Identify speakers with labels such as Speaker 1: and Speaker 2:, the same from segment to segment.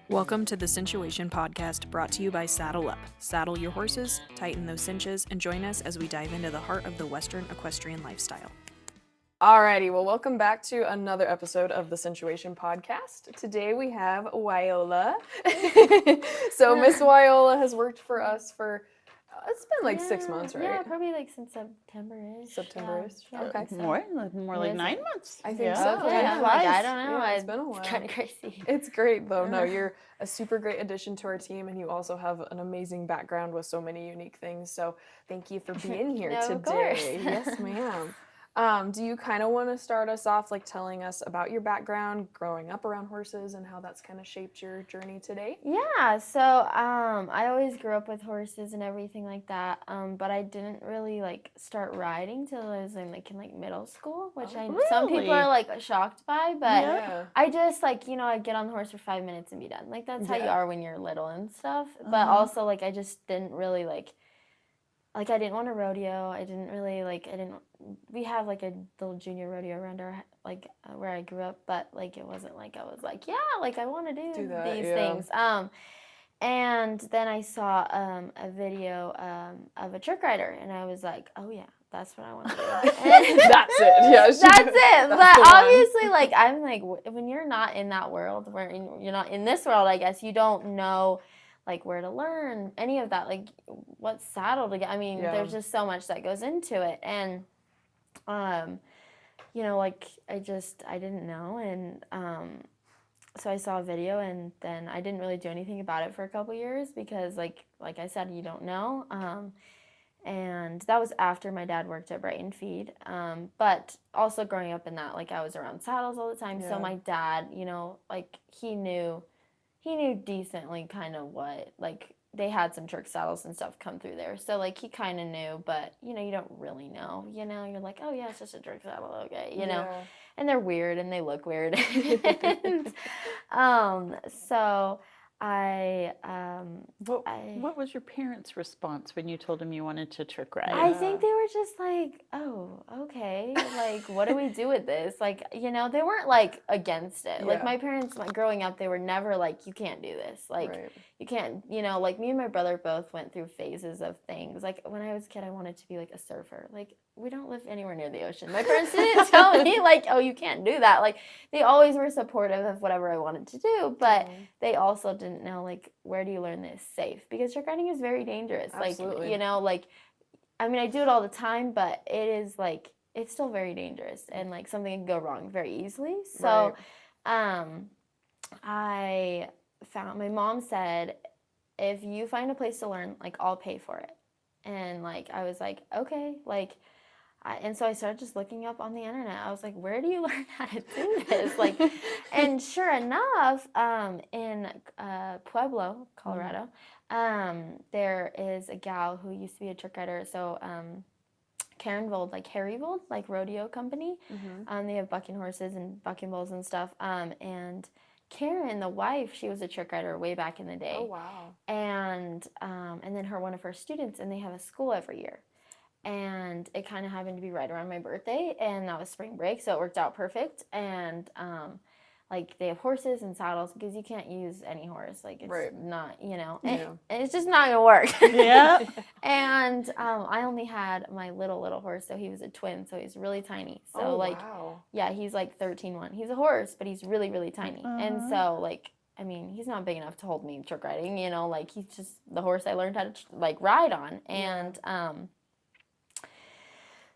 Speaker 1: Welcome to the Cinchuation Podcast, brought to you by Saddle Up. Saddle your horses, tighten those cinches, and join us as we dive into the heart of the Western equestrian lifestyle. Alrighty, well, welcome back to another episode of the Cinchuation Podcast. Today we have Wyollah. So Miss Wyollah has worked for us for, it's been like 6 months, right?
Speaker 2: Yeah, probably like since September-ish.
Speaker 1: September-ish?
Speaker 2: Yeah.
Speaker 1: Okay.
Speaker 2: So.
Speaker 3: More like 9 months.
Speaker 1: I think so.
Speaker 2: Okay,
Speaker 1: Yeah.
Speaker 2: I don't know.
Speaker 1: Yeah, it's been a while.
Speaker 2: It's kind of crazy.
Speaker 1: It's great though. No, you're a super great addition to our team, and you also have an amazing background with so many unique things. So thank you for being here
Speaker 2: No,
Speaker 1: today.
Speaker 2: of course.
Speaker 1: Yes, ma'am. Do you kind of want to start us off like telling us about your background, growing up around horses, and how that's kind of shaped your journey today?
Speaker 2: Yeah, so I always grew up with horses and everything like that, but I didn't really like start riding till I was in middle school, which some people are like shocked by, but
Speaker 1: Yeah.
Speaker 2: I just I'd get on the horse for 5 minutes and be done. Like that's how you
Speaker 1: Yeah.
Speaker 2: are when you're little and stuff. But also I just didn't really I didn't want to rodeo. I didn't really we have like a little junior rodeo around our where I grew up, but it wasn't like I was like, yeah, I want to do
Speaker 1: that,
Speaker 2: these
Speaker 1: yeah.
Speaker 2: things. And then I saw a video of a trick rider, and I was like, oh yeah, that's what I want to do.
Speaker 1: That's it. Yeah.
Speaker 2: That's it.
Speaker 1: That's
Speaker 2: But
Speaker 1: the one.
Speaker 2: obviously, I'm like, when you're not in that world, you're not in this world, I guess, you don't know where to learn any of that, what saddle to get. I mean,
Speaker 1: Yeah.
Speaker 2: there's just so much that goes into it, and I didn't know, and so I saw a video, and then I didn't really do anything about it for a couple years because like I said, you don't know, and that was after my dad worked at Brighton Feed, but also growing up in that, I was around saddles all the time,
Speaker 1: Yeah.
Speaker 2: so my dad, he knew decently kind of what, they had some trick saddles and stuff come through there. So, he kind of knew, but, you don't really know, You're like, oh, yeah, it's just a trick saddle, okay, you know?
Speaker 1: Yeah.
Speaker 2: And they're weird, and they look weird. So,
Speaker 3: What was your parents' response when you told them you wanted to trick ride?
Speaker 2: I think they were just like, oh, okay, what do we do with this? They weren't, against it.
Speaker 1: Yeah.
Speaker 2: My parents, growing up, they were never like, you can't do this.
Speaker 1: Right.
Speaker 2: You can't, me and my brother both went through phases of things. When I was a kid, I wanted to be, a surfer. We don't live anywhere near the ocean. My parents didn't tell me, oh, you can't do that. They always were supportive of whatever I wanted to do, but they also didn't know, where do you learn this safe? Because trick riding is very dangerous.
Speaker 1: Absolutely.
Speaker 2: I mean, I do it all the time, but it is, it's still very dangerous, and, something can go wrong very easily. So, I found, my mom said, if you find a place to learn, I'll pay for it. And, I was like, okay, and so I started just looking up on the internet. I was like, where do you learn how to do this? And sure enough, in Pueblo, Colorado, there is a gal who used to be a trick rider. So Karen Vold, Harry Vold, rodeo company.
Speaker 1: Mm-hmm.
Speaker 2: They have bucking horses and bucking bulls and stuff. And Karen, the wife, she was a trick rider way back in the day.
Speaker 1: Oh, wow.
Speaker 2: And then one of her students, and they have a school every year. And it kind of happened to be right around my birthday, and that was spring break, so it worked out perfect. And they have horses and saddles, because you can't use any horse, it's
Speaker 1: Right.
Speaker 2: not,
Speaker 1: Yeah.
Speaker 2: and it's just not gonna work.
Speaker 3: Yeah.
Speaker 2: And I only had my little horse, so he was a twin, so he's really tiny. So
Speaker 1: Oh, wow.
Speaker 2: yeah, he's 13'1". He's a horse, but he's really, really tiny. And so I mean, he's not big enough to hold me trick riding, he's just the horse I learned how to ride on. And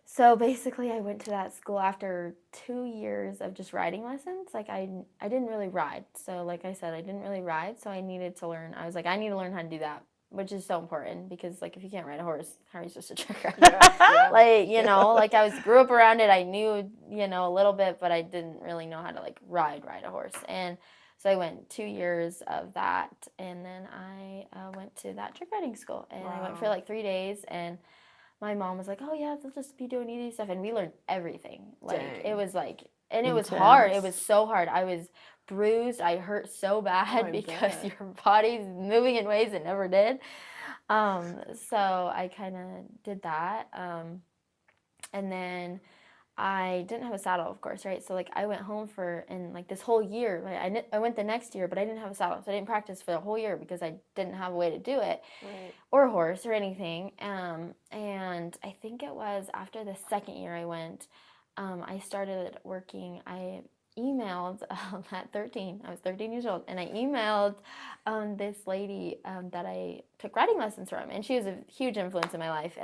Speaker 2: so basically, I went to that school after 2 years of just riding lessons. I didn't really ride. So like I said, I didn't really ride. So I needed to learn. I was like, I need to learn how to do that, which is so important, because if you can't ride a horse, how are you supposed to trick ride?
Speaker 1: Yeah.
Speaker 2: Grew up around it. I knew, a little bit, but I didn't really know how to ride a horse. And so I went 2 years of that, and then I went to that trick riding school, and I went for 3 days, and my mom was like, oh yeah, they'll just be doing easy stuff, and we learned everything.
Speaker 1: Dang.
Speaker 2: It was and it was
Speaker 3: Intense.
Speaker 2: hard. It was so hard. I was bruised. I hurt so bad
Speaker 1: I
Speaker 2: because
Speaker 1: bet.
Speaker 2: your body's moving in ways it never did. So I kind of did that, and then I didn't have a saddle, of course, right? So like I went home and like this whole year, like I went the next year, but I didn't have a saddle, so I didn't practice for the whole year because I didn't have a way to do it, or a horse or anything. And I think it was after the second year I went, I started working. I emailed at 13. I was 13 years old, and I emailed this lady that I took riding lessons from, and she was a huge influence in my life.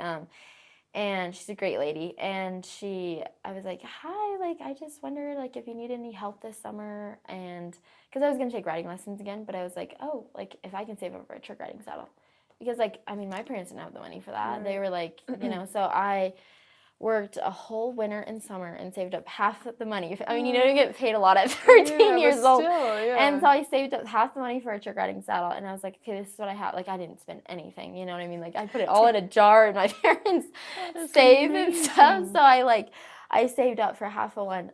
Speaker 2: And she's a great lady, and I was like, hi, like, I just wondered, like, if you need any help this summer, and, because I was going to take riding lessons again, but I was like, oh, like, if I can save up for a trick riding saddle, because, like, I mean, my parents didn't have the money for that,
Speaker 1: Right.
Speaker 2: they were like, so I worked a whole winter and summer and saved up half the money. I mean, you get paid a lot at 13 years old. And so I saved up half the money for a trick riding saddle. And I was like, okay, this is what I have. Like, I didn't spend anything. You know what I mean? Like, I put it all in a jar and my parents saved and stuff. So I saved up for half of one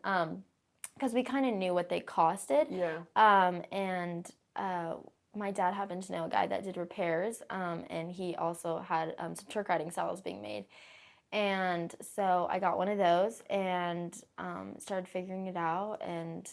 Speaker 2: because we kind of knew what they costed. And my dad happened to know a guy that did repairs. And he also had some trick riding saddles being made. And so I got one of those and started figuring it out. And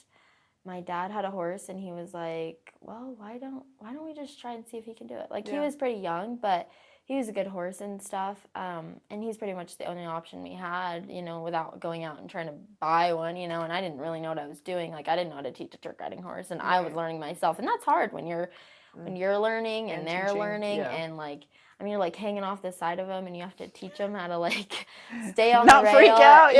Speaker 2: my dad had a horse, and he was like, well, why don't we just try and see if he can do it? Like, he was pretty young, but he was a good horse and stuff. And he's pretty much the only option we had, without going out and trying to buy one, and I didn't really know what I was doing. Like, I didn't know how to teach a trick riding horse, and I was learning myself. And that's hard when you're learning and they're teaching, learning, and like, I mean, you're like hanging off the side of them, and you have to teach them how to like stay on the rail.
Speaker 3: Not freak out,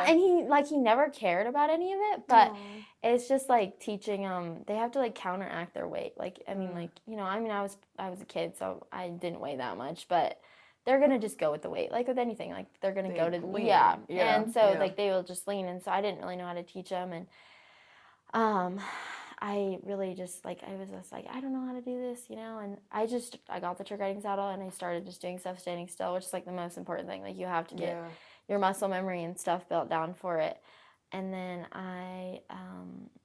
Speaker 2: and he never cared about any of it, but it's just like teaching them. They have to like counteract their weight. Like, I mean, I was a kid, so I didn't weigh that much, but they're gonna just go with the weight, like with anything. Like, they're gonna go to
Speaker 1: lean.
Speaker 2: And so like they will just lean, and so I didn't really know how to teach them, and I really just like, I was just like, I don't know how to do this, and I got the trick riding saddle, and I started just doing stuff standing still, which is like the most important thing. Like, you have to get your muscle memory and stuff built down for it. And then I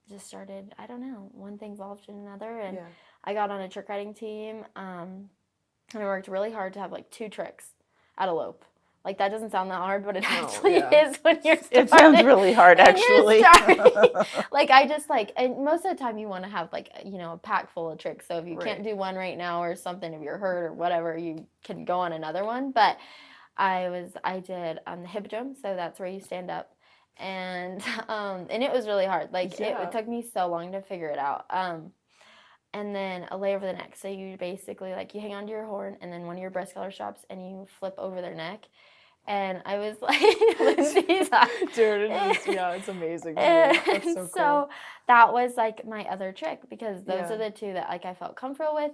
Speaker 2: just started, I don't know, one thing evolved in another, and I got on a trick riding team, and I worked really hard to have like 2 tricks at a lope. Like, that doesn't sound that hard, but it actually is when you're starting.
Speaker 3: It sounds really hard, actually.
Speaker 2: Like, I just, like, and most of the time you want to have, like, a pack full of tricks. So if you can't do one right now or something, if you're hurt or whatever, you can go on another one. But I did the hippodrome, so that's where you stand up. And it was really hard. Like, it took me so long to figure it out. And then a lay over the neck. So you basically, like, you hang onto your horn, and then one of your breast collar straps, and you flip over their neck. And I was like, Lindsay's
Speaker 1: dude, it's amazing. That's so cool.
Speaker 2: So that was like my other trick, because those are the 2 that like I felt comfortable with,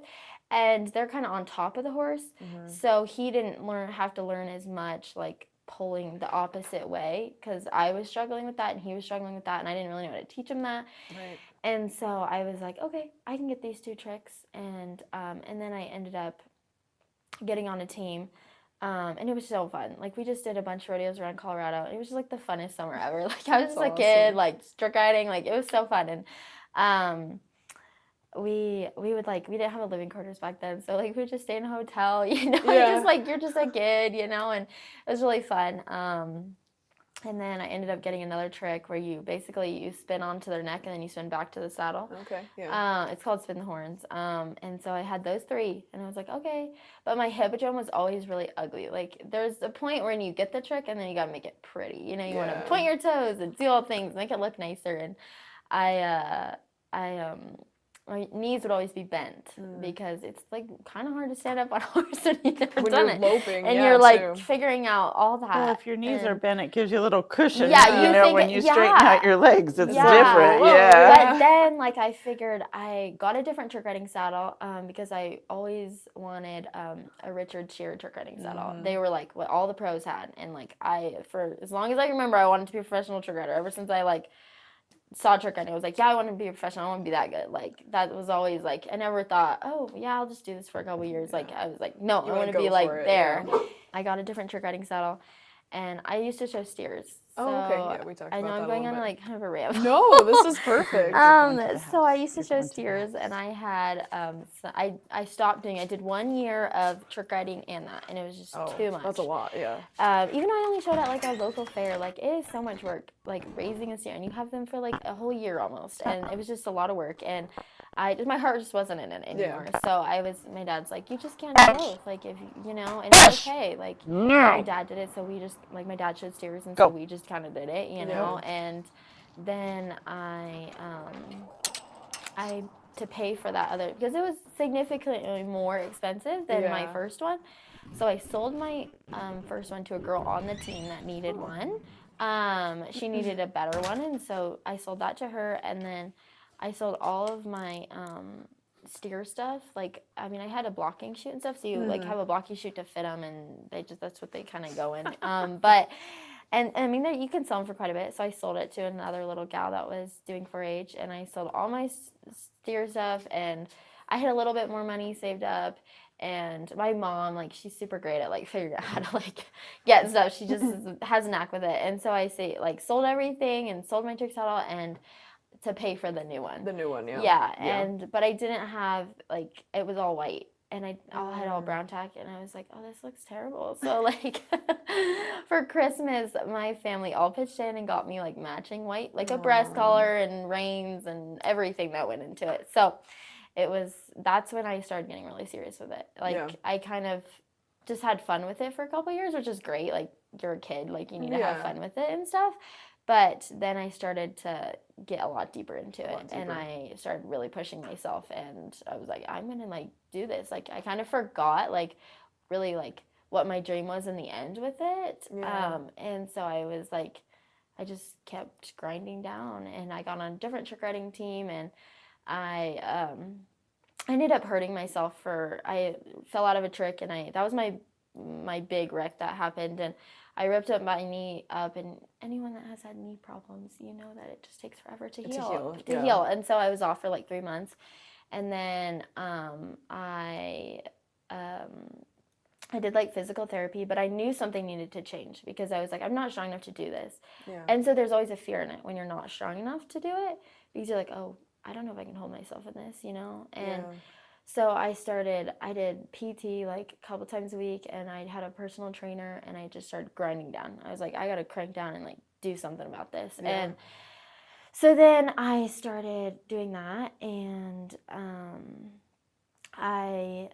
Speaker 2: and they're kind of on top of the horse. So he didn't have to learn as much like pulling the opposite way, because I was struggling with that and he was struggling with that, and I didn't really know how to teach him that. And so I was like, okay, I can get these 2 tricks, and then I ended up getting on a team. And it was so fun. Like, we just did a bunch of rodeos around Colorado. It was just like the funnest summer ever. Like, I was just a kid, like trick riding. Like, it was so fun. And we would like, we didn't have a living quarters back then, so like we would just stay in a hotel. Just like, you're just a kid, and it was really fun. And then I ended up getting another trick where you spin onto their neck and then you spin back to the saddle. It's called spin the horns. And so I had those 3, and I was like, okay. But my hippodrome was always really ugly. Like, there's a point when you get the trick, and then you got to make it pretty. You want to point your toes and do all things, make it look nicer. And my knees would always be bent because it's like kind of hard to stand up on a horse when you've never done it.
Speaker 1: Loping,
Speaker 2: and you're like figuring out all that.
Speaker 3: Well, if your knees are bent, it gives you a little cushion.
Speaker 2: Yeah,
Speaker 3: when you straighten out your legs, it's different.
Speaker 2: But then, like, I figured I got a different trick riding saddle because I always wanted a Richard Shear trick riding saddle. They were like what all the pros had, and like for as long as I remember, I wanted to be a professional trick rider. Ever since I like saw trick riding, I was like, yeah, I want to be a professional. I want to be that good. Like, that was always like, I never thought, oh yeah, I'll just do this for a couple years. Like, I was like, no, I want to be like there. I got a different trick riding saddle, and I used to show steers.
Speaker 1: Oh, okay. Yeah, we talked
Speaker 2: I know
Speaker 1: about
Speaker 2: I'm
Speaker 1: that
Speaker 2: going
Speaker 1: a
Speaker 2: on
Speaker 1: little
Speaker 2: like kind of a rant.
Speaker 1: No, this is perfect.
Speaker 2: So I used to show steers, and I had so I stopped doing. I did 1 year of trick riding and that, and it was just too much.
Speaker 1: That's a lot, yeah.
Speaker 2: Even though I only showed at like a local fair, like it is so much work, like raising a steer, and you have them for like a whole year almost, and it was just a lot of work, and my heart just wasn't in it anymore.
Speaker 1: Yeah.
Speaker 2: So my dad's like, you just can't do both, like if you know, and it's okay. Like my dad did it, so we just like my dad showed steers, and so we just kind of did it, you know, and then I to pay for that other, because it was significantly more expensive than my first one. So I sold my first one to a girl on the team that needed one. She needed a better one, and so I sold that to her, and then I sold all of my steer stuff. Like, I mean, I had a blocking chute and stuff, so you like have a blocking chute to fit them, and that's what they kind of go in. But and I mean, you can sell them for quite a bit. So I sold it to another little gal that was doing 4-H, and I sold all my steer stuff, and I had a little bit more money saved up. And my mom, like, she's super great at like figuring out how to like get stuff. She just has a knack with it. And so I sold everything and sold my trick saddle and to pay for the new one.
Speaker 1: The new one, yeah.
Speaker 2: Yeah, but I didn't have like, it was all white. And I had all brown tack, and I was like, oh, this looks terrible. So, like, for Christmas, my family all pitched in and got me, like, matching white, like a breast collar and reins and everything that went into it. So, that's when I started getting really serious with it. Like, I kind of just had fun with it for a couple of years, which is great. Like, you're a kid, like, you need to have fun with it and stuff. But then I started to get a lot deeper into it, and I started really pushing myself, and I was like, I'm gonna like do this. Like, I kind of forgot like really like what my dream was in the end with it. And so I was like, I just kept grinding down, and I got on a different trick riding team, and I ended up hurting myself I fell out of a trick, and that was my big wreck that happened, and I ripped up my knee up, and anyone that has had knee problems, you know that it just takes forever to heal. And so I was off for like 3 months, and then I did like physical therapy, but I knew something needed to change because I was like, I'm not strong enough to do this. And so there's always a fear in it when you're not strong enough to do it, because you're like, oh, I don't know if I can hold myself in this, you know? And so I did PT like a couple times a week, and I had a personal trainer, and I just started grinding down. I was like, I got to crank down and like do something about this. And so then I started doing that, and I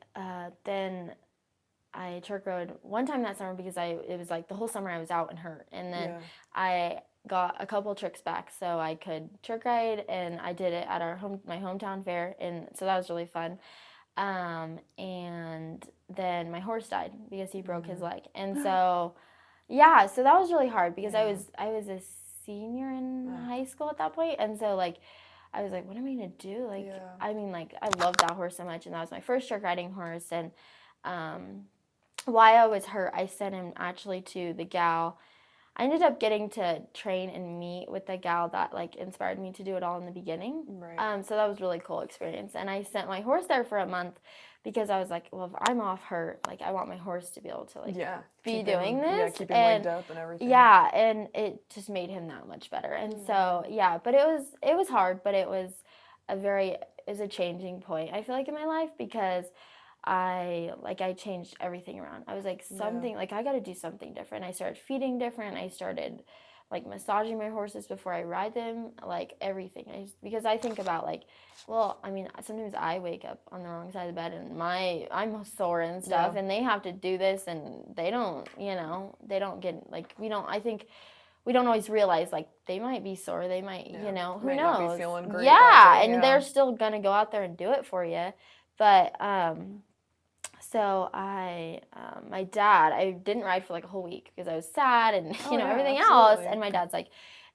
Speaker 2: trick rode one time that summer because it was like the whole summer I was out and hurt, and then I got a couple tricks back so I could trick ride, and I did it at my hometown fair, and so that was really fun. And then my horse died because he broke his leg, and so so that was really hard because I was a senior in high school at that point, and so like I was like, what am I gonna do? Like, I mean, like, I loved that horse so much, and that was my first trick riding horse, and while I was hurt, I sent him actually to the gal. I ended up getting to train and meet with the gal that like inspired me to do it all in the beginning. So that was a really cool experience. And I sent my horse there for a month because I was like, well, if I'm off hurt, like I want my horse to be able to like be doing this.
Speaker 1: Yeah, keep him legged up and everything.
Speaker 2: Yeah, and it just made him that much better. And so but it was hard, but it was a changing point, I feel like, in my life, because I changed everything around. I was like, like, I got to do something different. I started feeding different. I started like massaging my horses before I ride them, like everything. Because I think about like, well, I mean, sometimes I wake up on the wrong side of the bed and I'm sore and stuff, and they have to do this, and they don't get like, I think we don't always realize like they might be sore. They might, who knows?
Speaker 1: Not be feeling great
Speaker 2: and they're still gonna go out there and do it for you. But so my dad, I didn't ride for like a whole week because I was sad and everything else. And my dad's like,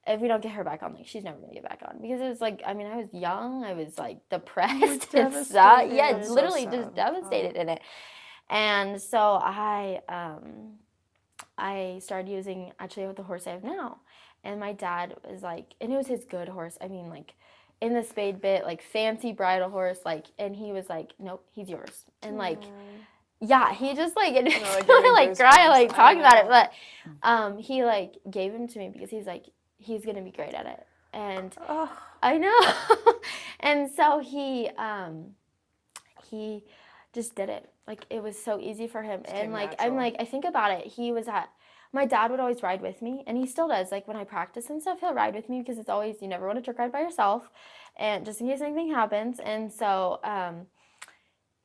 Speaker 2: if we don't get her back on, like, she's never gonna get back on, because it was like, I mean, I was young, I was like depressed and stuff. Yeah, it's literally just devastated in it. And so I started using actually the horse I have now, and my dad was like, and it was his good horse. I mean, like, in the spade bit, like fancy bridal horse, like, and he was like, nope, he's yours. And like, Yeah, he just like, it
Speaker 1: like,
Speaker 2: makes
Speaker 1: getting
Speaker 2: me like
Speaker 1: goosebumps.
Speaker 2: cry, like
Speaker 1: I
Speaker 2: talking about it,
Speaker 1: know.
Speaker 2: but he like gave him to me because he's like, he's gonna be great at it. And
Speaker 3: Oh,
Speaker 2: I know. And so he just did it. Like, it was so easy for him.
Speaker 1: Just
Speaker 2: And
Speaker 1: came
Speaker 2: like,
Speaker 1: natural.
Speaker 2: I think about it, my dad would always ride with me, and he still does. Like, when I practice and stuff, he'll ride with me because it's always, you never want to trick ride by yourself, and just in case anything happens. And so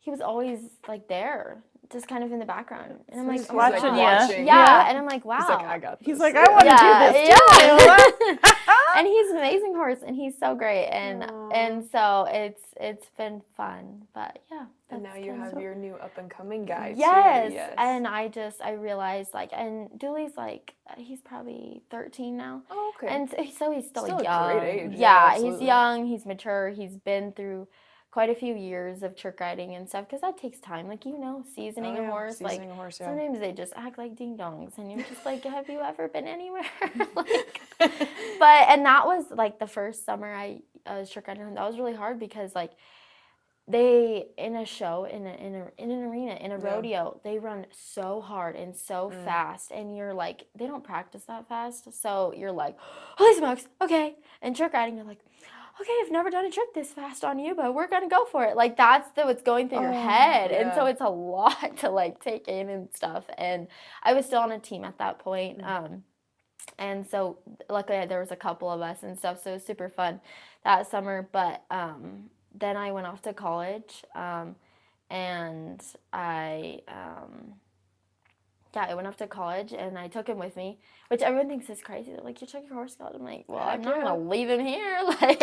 Speaker 2: he was always like there, just kind of in the background. And I'm like,
Speaker 3: he's
Speaker 2: oh my
Speaker 3: watching
Speaker 2: God.
Speaker 3: ya.
Speaker 1: watching.
Speaker 2: Yeah, and I'm like, wow.
Speaker 1: He's like, I got this.
Speaker 3: he's like, I want to do this too.
Speaker 2: And he's an amazing horse, and he's so great, and
Speaker 1: Aw.
Speaker 2: so it's been fun. But yeah,
Speaker 1: And now
Speaker 2: that's
Speaker 1: you
Speaker 2: kind of
Speaker 1: have your new up and coming guy too.
Speaker 2: yes.
Speaker 1: Yes.
Speaker 2: And I realized, like, and Dooley's like, he's probably 13 now.
Speaker 1: Oh, okay.
Speaker 2: And so he's still,
Speaker 1: Still a
Speaker 2: young.
Speaker 1: great age.
Speaker 2: Yeah, he's
Speaker 1: absolutely.
Speaker 2: young, he's mature, he's been through quite a few years of trick riding and stuff, because that takes time. Like, seasoning a horse.
Speaker 1: Seasoning a horse, yeah.
Speaker 2: Sometimes they just act like ding dongs, and you're just like, have you ever been anywhere? And that was like the first summer I was trick riding. That was really hard because like they, in a show, in an arena, in a rodeo, they run so hard and so fast, and you're like, they don't practice that fast, so you're like, holy smokes, okay. And trick riding, you're like, okay, I've never done a trick this fast on you, but we're gonna go for it. Like, that's what's going through your head. And so it's a lot to like take in and stuff. And I was still on a team at that point. And so luckily there was a couple of us and stuff, so it was super fun that summer. But then I went off to college, and I went off to college, and I took him with me, which everyone thinks is crazy. They're like, you took your horse college? I'm like, well, I'm not gonna leave him here. Like,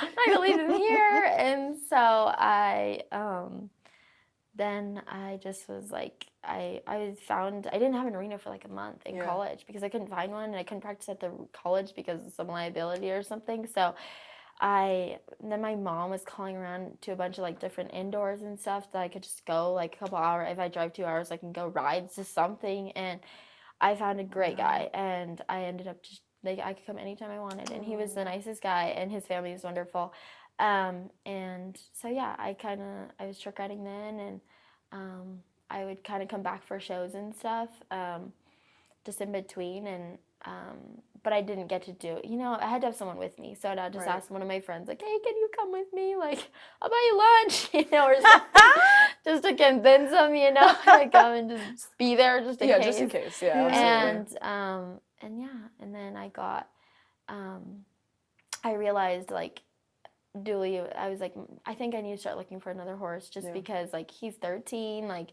Speaker 2: I'm not gonna leave him here. And so then I just was like, I didn't have an arena for like a month in college because I couldn't find one, and I couldn't practice at the college because of some liability or something. So then my mom was calling around to a bunch of like different indoors and stuff that I could just go like a couple hours. If I drive 2 hours, I can go rides to something. And I found a great guy, and I ended up just like, I could come anytime I wanted, and he was the nicest guy, and his family was wonderful. And so yeah, I was trick riding then, and I would kind of come back for shows and stuff, just in between, and but I didn't get to do it. I had to have someone with me, so I'd just ask one of my friends, like, hey, can you come with me? Like, I'll buy you lunch, or something, just to convince them, to come and just be there just in case.
Speaker 1: just in case, absolutely.
Speaker 2: And then I got, I realized, like, Dooley, I was like, I think I need to start looking for another horse, just because, like, he's 13, like,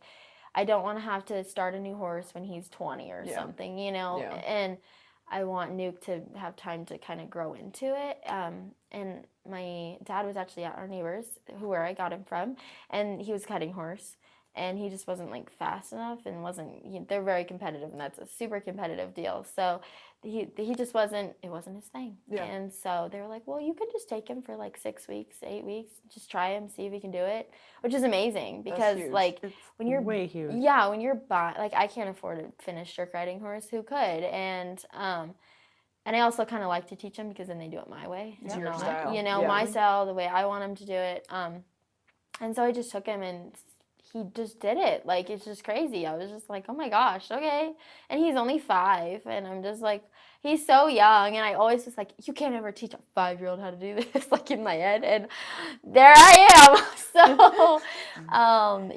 Speaker 2: I don't want to have to start a new horse when he's 20 or something, and I want Nuke to have time to kind of grow into it. And my dad was actually at our neighbors, where I got him from, and he was cutting horse, and he just wasn't like fast enough, and they're very competitive, and that's a super competitive deal. So he just wasn't, it wasn't his thing. And so they were like, well, you could just take him for like 6 weeks, 8 weeks, just try him, see if he can do it, which is amazing, because like, when you're
Speaker 3: way huge.
Speaker 2: Yeah, when you're like, I can't afford to finish trick riding horse, who could? And I also kind of like to teach them, because then they do it my way.
Speaker 1: It's your style.
Speaker 2: My style, the way I want them to do it. And so I just took him, and he just did it. Like, it's just crazy. I was just like, oh my gosh, okay. And he's only 5, and I'm just like, he's so young, and I always was like, you can't ever teach a 5-year-old how to do this, like, in my head, and there I am. So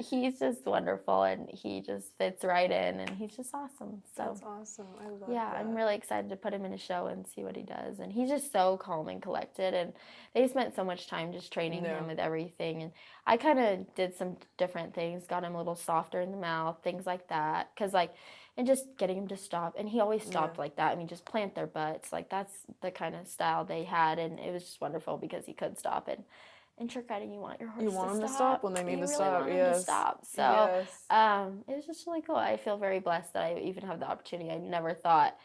Speaker 2: he's just wonderful, and he just fits right in, and he's just awesome. So
Speaker 1: that's awesome. I love
Speaker 2: that. I'm really excited to put him in a show and see what he does, and he's just so calm and collected, and they spent so much time just training him with everything, and I kind of did some different things, got him a little softer in the mouth, things like that, because like, and just getting him to stop, and he always stopped like that. I mean, just plant their butts, like, that's the kind of style they had, and it was just wonderful because he could stop. And in trick riding, you want your horse
Speaker 1: to stop when they need to stop.
Speaker 2: Want him to stop. So it was just really cool. I feel very blessed that I even have the opportunity. I never thought,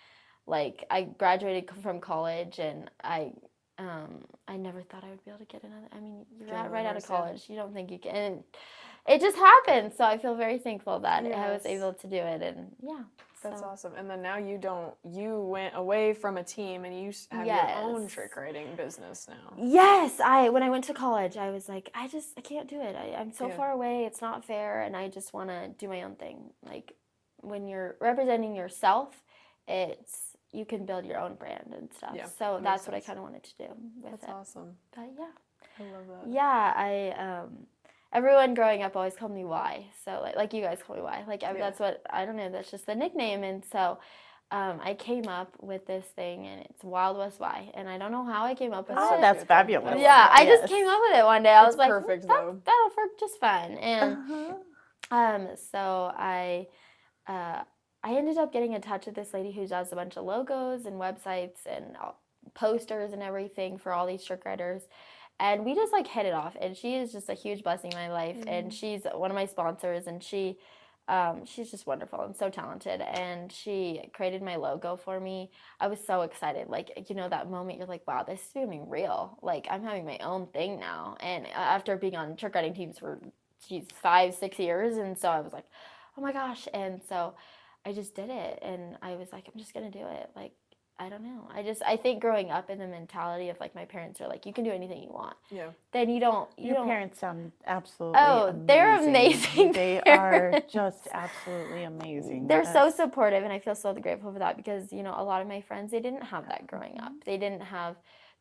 Speaker 2: like, I graduated from college, and I never thought I would be able to get another. I mean, you're right out of college. You don't think you can. And it just happened. So I feel very thankful that I was able to do it. And
Speaker 1: That's
Speaker 2: So,
Speaker 1: awesome. And then now you went away from a team and you have your own
Speaker 2: yes.
Speaker 1: trick writing business now.
Speaker 2: Yes, when I went to college, I was like, I can't do it. I'm so
Speaker 1: Yeah.
Speaker 2: far away. It's not fair, and I just want to do my own thing. Like when you're representing yourself, you can build your own brand and stuff.
Speaker 1: Yeah,
Speaker 2: So
Speaker 1: that
Speaker 2: that's
Speaker 1: makes
Speaker 2: what I
Speaker 1: sense.
Speaker 2: kind of wanted to do with
Speaker 1: That's
Speaker 2: it.
Speaker 1: awesome.
Speaker 2: But yeah.
Speaker 1: I love that.
Speaker 2: Yeah, everyone growing up always called me Y. So like you guys call me Y. Like that's what, I don't know, that's just the nickname. And so I came up with this thing, and it's Wild West Y. And I don't know how I came up with
Speaker 3: Oh,
Speaker 2: it.
Speaker 3: that's fabulous.
Speaker 2: Yeah, I just
Speaker 3: Yes.
Speaker 2: came up with it one day. I was like,
Speaker 1: perfect, though.
Speaker 2: that'll work just fine. And
Speaker 3: Uh-huh.
Speaker 2: so I ended up getting in touch with this lady who does a bunch of logos and websites and posters and everything for all these trick writers. And we just like hit it off. And she is just a huge blessing in my life.
Speaker 1: Mm-hmm.
Speaker 2: And she's one of my sponsors, and she's just wonderful and so talented. And she created my logo for me. I was so excited. Like, that moment you're like, wow, this is becoming real. Like, I'm having my own thing now. And after being on trick writing teams for 5-6 years. And so I was like, oh my gosh. And so I just did it. And I was like, I'm just going to do it. Like, I don't know. I think growing up in the mentality of like my parents are like, you can do anything you want.
Speaker 1: Yeah.
Speaker 2: Then you don't.
Speaker 3: Your parents sound absolutely amazing.
Speaker 2: They're amazing.
Speaker 3: They
Speaker 2: parents.
Speaker 3: are just absolutely amazing.
Speaker 2: They're so supportive, and I feel so grateful for that because, a lot of my friends, they didn't have that growing up. They didn't have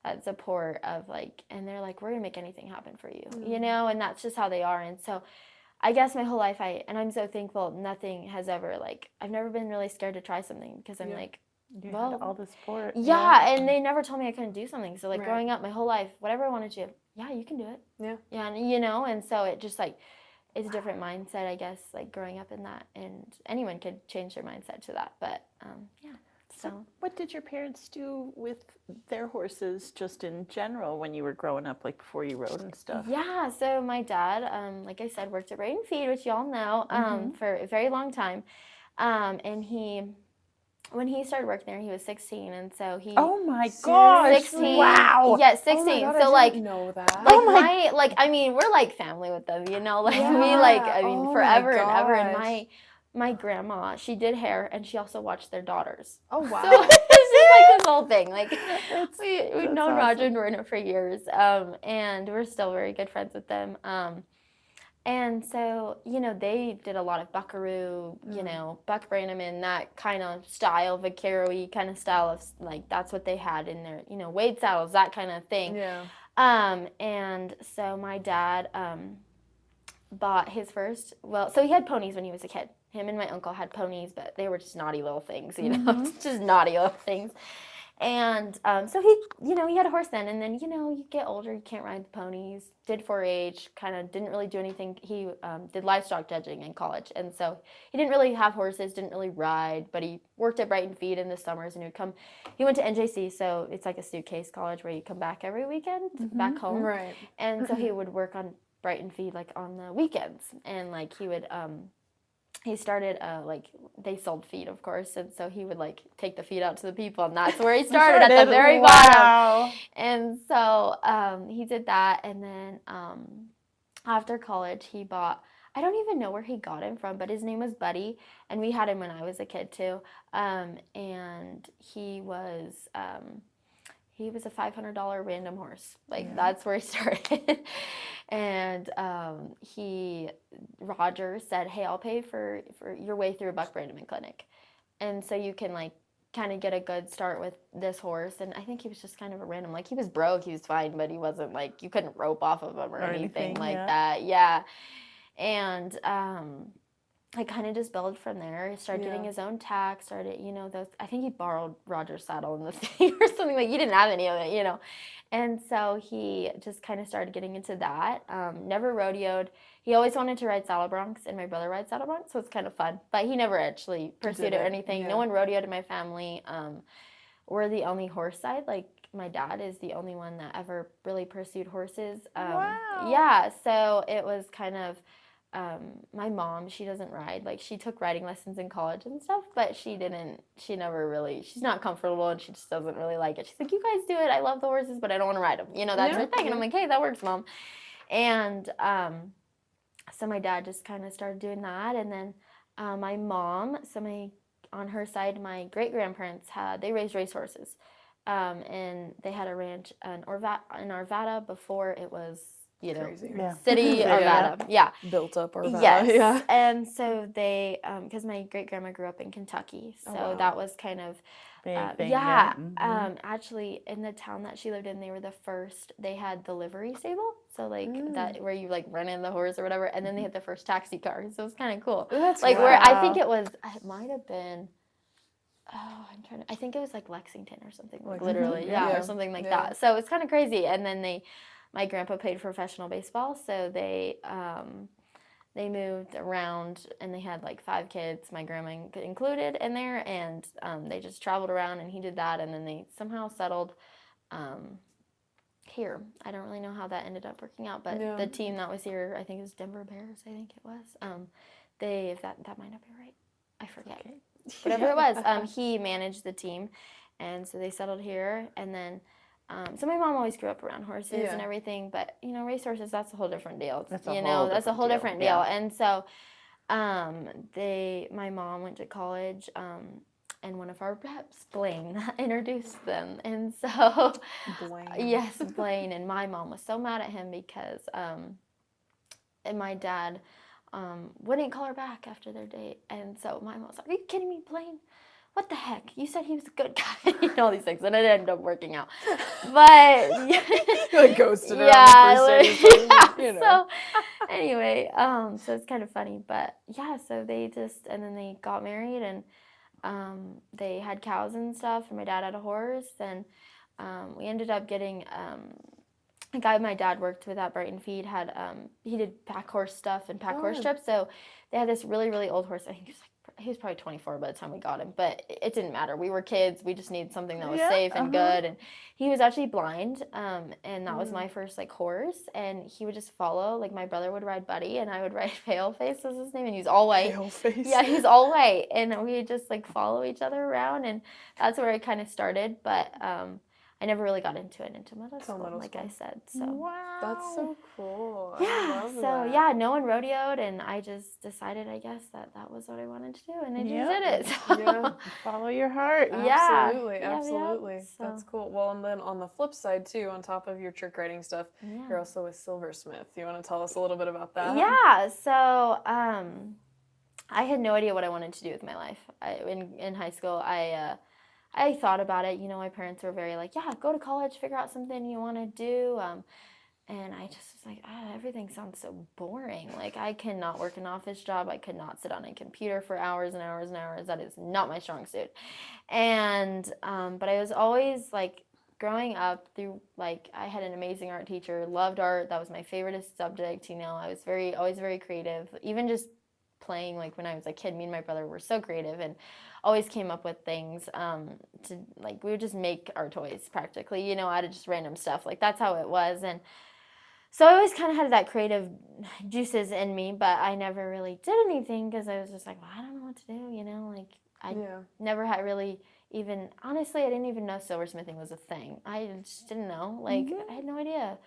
Speaker 2: that support of like, and they're like, we're going to make anything happen for you, and that's just how they are. And so I guess my whole life, I'm so thankful nothing has ever, like, I've never been really scared to try something because I'm like,
Speaker 3: you had all the support.
Speaker 2: Yeah, and they never told me I couldn't do something. So, like,
Speaker 1: Right.
Speaker 2: growing up, my whole life, whatever I wanted to do, yeah, you can do it.
Speaker 1: Yeah.
Speaker 2: Yeah, and so it just, like, it's a different mindset, I guess, like, growing up in that. And anyone could change their mindset to that. But, yeah. So
Speaker 3: what did your parents do with their horses just in general when you were growing up, like before you rode and stuff?
Speaker 2: Yeah, so my dad, like I said, worked at Braid and Feed, which y'all know, for a very long time. And when he started working there, he was 16, and so he.
Speaker 3: Oh my gosh!
Speaker 2: 16.
Speaker 3: Wow.
Speaker 2: Yeah, 16.
Speaker 1: Oh my God,
Speaker 2: so
Speaker 1: I
Speaker 2: like,
Speaker 1: didn't know that.
Speaker 2: we're like family with them, like
Speaker 1: Yeah.
Speaker 2: forever
Speaker 1: my
Speaker 2: and ever. And
Speaker 1: gosh.
Speaker 2: my grandma, she did hair, and she also watched their daughters.
Speaker 1: Oh wow.
Speaker 2: So it's just like this whole thing. Like we've known
Speaker 3: awesome.
Speaker 2: Roger and Werner for years, and we're still very good friends with them. And so, they did a lot of buckaroo, Buck Brannaman, that kind of style, vaquero-y kind of style of, like, that's what they had in their, Wade saddles, that kind of thing.
Speaker 1: Yeah.
Speaker 2: And so my dad bought his first, so he had ponies when he was a kid. Him and my uncle had ponies, but they were just naughty little things, just naughty little things. And so he had a horse then, and then, you get older, you can't ride the ponies, did 4-H, kind of didn't really do anything. He did livestock judging in college, and so he didn't really have horses, didn't really ride, but he worked at Brighton Feed in the summers, and he went to NJC, so it's like a suitcase college where you come back every weekend, back home.
Speaker 1: Right.
Speaker 2: And so he would work on Brighton Feed, like, on the weekends, and, like, he would... he started, they sold feed, of course, and so he would, like, take the feed out to the people, and that's where he started, at the very bottom. And so he did that, and then after college, he bought, I don't even know where he got him from, but his name was Buddy, and we had him when I was a kid, too, and he was a $500 random horse. Like, that's where he started. And Roger said, hey, I'll pay for your way through a Buck Brannaman clinic. And so you can, like, kind of get a good start with this horse. And I think he was just kind of a random, like, he was broke, he was fine, but he wasn't, like, you couldn't rope off of him or anything like that. Yeah. And I kind of just built from there. He started getting his own tack, I think he borrowed Roger's saddle in the thing or something, like, he didn't have any of it, And so he just kind of started getting into that. Never rodeoed. He always wanted to ride saddle broncs, and my brother rides saddle broncs, so it's kind of fun. But he never actually pursued it or anything. No one rodeoed in my family. We're the only horse side. Like, my dad is the only one that ever really pursued horses.
Speaker 3: Wow.
Speaker 2: Yeah, so it was kind of... my mom, she doesn't ride. Like, she took riding lessons in college and stuff, but she's not comfortable, and she just doesn't really like it. She's like, you guys do it. I love the horses, but I don't want to ride them. That's her thing. And I'm like, hey, that works, Mom. And so my dad just kind of started doing that. And then my mom, on her side, my great-grandparents they raised racehorses. And they had a ranch in Arvada before it was,
Speaker 1: Crazy.
Speaker 2: city Arvada. Yeah.
Speaker 1: Built up Arvada.
Speaker 2: Yes.
Speaker 1: Yeah.
Speaker 2: And so they, because my great-grandma grew up in Kentucky, so that was kind of,
Speaker 3: Big thing,
Speaker 2: yeah.
Speaker 3: mhm.
Speaker 2: Actually, in the town that she lived in, they were the first, they had the livery stable, so like that, where you like run in the horse or whatever, and then they had the first taxi car, so it was kind of cool.
Speaker 1: That's
Speaker 2: Like where, I
Speaker 1: wow.
Speaker 2: think it might have been, I think it was like Lexington or something, like literally,
Speaker 1: Yeah.
Speaker 2: or something like
Speaker 1: Yeah.
Speaker 2: that. So it's kind of crazy. And then my grandpa played professional baseball, so they moved around, and they had like 5 kids, my grandma included in there, and they just traveled around, and he did that, and then they somehow settled here. I don't really know how that ended up working out, but the team that was here, I think it was Denver Bears, I think it was. That might not be right. I forget.
Speaker 3: Okay.
Speaker 2: Whatever it was, he managed the team, and so they settled here, and then so my mom always grew up around horses and everything, but racehorses, that's a whole different deal. That's a whole different deal. And so my mom went to college, and one of our reps, Blaine, introduced them, and so
Speaker 1: Blaine.
Speaker 2: yes, Blaine, and my mom was so mad at him because and my dad wouldn't call her back after their date. And so my mom was like, "Are you kidding me, Blaine? What the heck? You said he was a good guy." All these things. And it ended up working out. But
Speaker 1: like ghosted her
Speaker 2: yeah,
Speaker 1: on the first date.
Speaker 2: So anyway, so it's kind of funny. But yeah, so and then they got married, and they had cows and stuff, and my dad had a horse, and we ended up getting a guy my dad worked with at Brighton Feed he did pack horse stuff and pack horse trips. So they had this really, really old horse. I think he was probably 24 by the time we got him, but it didn't matter. We were kids. We just needed something that was safe and good. And he was actually blind, and that was my first like horse. And he would just follow. Like my brother would ride Buddy, and I would ride Paleface was his name, and he was all white.
Speaker 1: Paleface.
Speaker 2: Yeah, he's all white, and we would just like follow each other around, and that's where it kind of started. But I never really got into it until middle school, like I said. So
Speaker 3: Wow.
Speaker 1: That's so cool.
Speaker 2: yeah.
Speaker 1: I love
Speaker 2: So
Speaker 1: that.
Speaker 2: yeah, no one rodeoed, and I just decided, I guess, that was what I wanted to do, and I just did it. So.
Speaker 1: Yeah.
Speaker 3: Follow your heart.
Speaker 1: Absolutely,
Speaker 2: Yeah,
Speaker 1: absolutely.
Speaker 2: so.
Speaker 1: That's cool. Well, and then on the flip side too, on top of your trick riding stuff, you're also with Silversmith. You want to tell us a little bit about that?
Speaker 2: Yeah. So I had no idea what I wanted to do with my life. In high school, I thought about it. My parents were very like, yeah, go to college, figure out something you want to do. And I just was like, everything sounds so boring. Like, I cannot work an office job. I could not sit on a computer for hours and hours and hours. That is not my strong suit. And, but I was always like, growing up through, like, I had an amazing art teacher, loved art. That was my favorite subject. I was always very creative. Even just playing, like when I was a kid, me and my brother were so creative and always came up with things to, like, we would just make our toys practically, out of just random stuff. Like, that's how it was. And so I always kind of had that creative juices in me, but I never really did anything because I was just like, well, I don't know what to do, like I never had really even, honestly, I didn't even know silversmithing was a thing. I just didn't know. Like, I had no idea.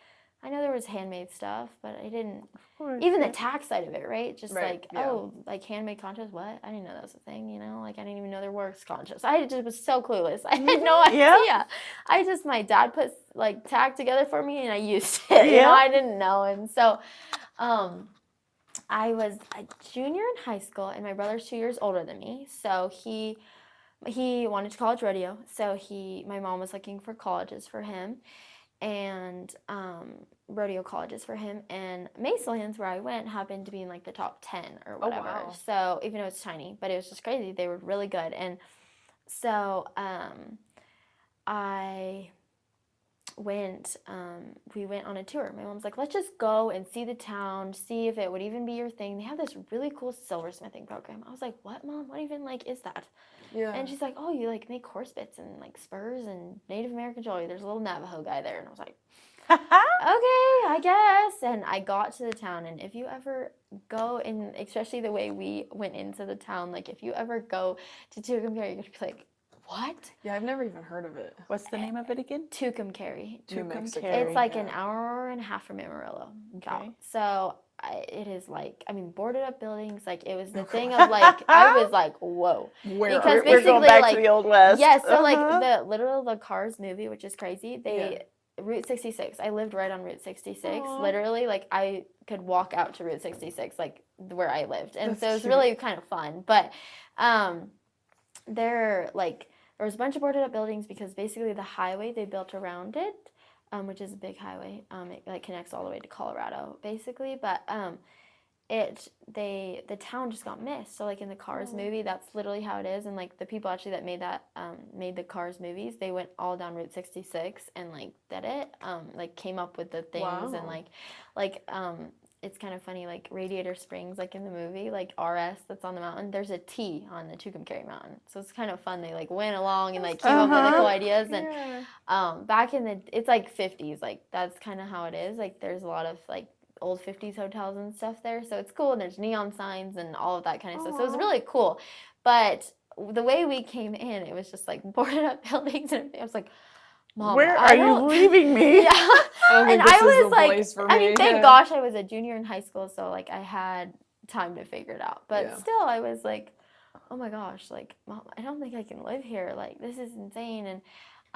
Speaker 2: I know there was handmade stuff, but I didn't, even the tack side of it, right? Just like handmade conchas, what? I didn't know that was a thing, like I didn't even know there were conchas. I just was so clueless. I had no idea. My dad put like tack together for me and I used it, I didn't know. And so I was a junior in high school and my brother's 2 years older than me. So he wanted to college rodeo. So my mom was looking for colleges for him. And rodeo colleges for him, and Macelands, where I went, happened to be in like the top 10 or whatever.
Speaker 1: Oh, wow.
Speaker 2: So even though it's tiny, but it was just crazy. They were really good. And so we went on a tour. My mom's like, let's just go and see the town, see if it would even be your thing. They have this really cool silversmithing program. I was like, what, Mom? What even like is that? Yeah. And she's like, oh, you like make horse bits and like spurs and Native American jewelry. There's a little Navajo guy there. And I was like, okay, I guess. And I got to the town, and if you ever go, and especially the way we went into the town, like if you ever go to Tucumcari, you're going to be like, what?
Speaker 1: Yeah, I've never even heard of it.
Speaker 3: What's the name of it again?
Speaker 2: Tucumcari.
Speaker 1: New Mexico.
Speaker 2: It's like an hour and a half from Amarillo. Okay. So it is like, I mean, boarded up buildings. Like, it was the thing of like, I was like, whoa.
Speaker 1: Where
Speaker 2: Because
Speaker 3: We're going
Speaker 2: basically,
Speaker 3: back
Speaker 2: like,
Speaker 3: to the Old West.
Speaker 2: yes, so like the Cars movie, which is crazy. Route 66. I lived right on Route 66.
Speaker 1: Aww.
Speaker 2: Literally, like, I could walk out to Route 66, like where I lived, and
Speaker 1: That's
Speaker 2: so it was
Speaker 1: cute.
Speaker 2: really kind of fun. But there was a bunch of boarded up buildings because basically the highway they built around it, which is a big highway. It like connects all the way to Colorado, basically. But the town just got missed. So like in the Cars movie, that's literally how it is. And like the people actually that made the Cars movies, they went all down Route 66 and like did it. Like came up with the things and like it's kind of funny, like Radiator Springs, like in the movie, like RS that's on the mountain, there's a T on the Tucumcari Mountain. So it's kind of fun. They like went along and like came up with the cool ideas. And back in it's like 50s, like that's kind of how it is. Like there's a lot of like old 50s hotels and stuff there. So it's cool. And there's neon signs and all of that kind of stuff. So it was really cool. But the way we came in, it was just like boarded up buildings. And I was like, Mom,
Speaker 3: where are you leaving me?
Speaker 2: Yeah. And I was like, I mean, thank gosh I was a junior in high school. So like I had time to figure it out. But still, I was like, oh my gosh, like, Mom, I don't think I can live here. Like, this is insane.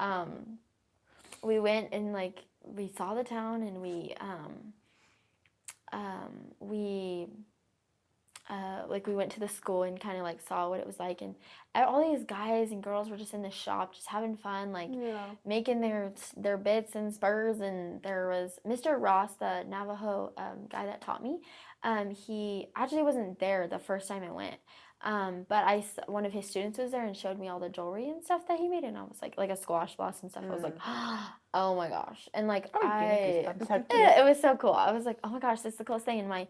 Speaker 2: And we went and like, we saw the town and we went to the school and kind of like saw what it was like, and all these guys and girls were just in the shop just having fun, like making their bits and spurs. And there was Mr. Ross, the Navajo guy that taught me. He actually wasn't there the first time I went, but one of his students was there and showed me all the jewelry and stuff that he made, and I was like a squash blossom stuff. I was like, oh my gosh. And like it was so cool. I was like, oh my gosh, this is the coolest thing. And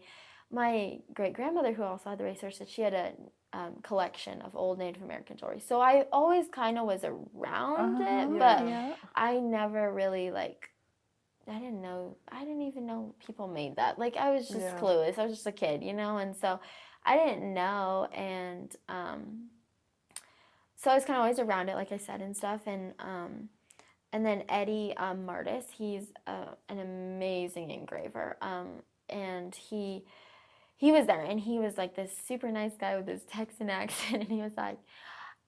Speaker 2: my great grandmother, who also had the racehorse, said she had a collection of old Native American jewelry. So I always kind of was around it, but I never really like. I didn't even know people made that. Like I was just clueless. I was just a kid, and so I didn't know. And so I was kind of always around it, like I said, and stuff. And then Eddie Martis, he's an amazing engraver. And he was there, and he was like this super nice guy with this Texan accent, and he was like,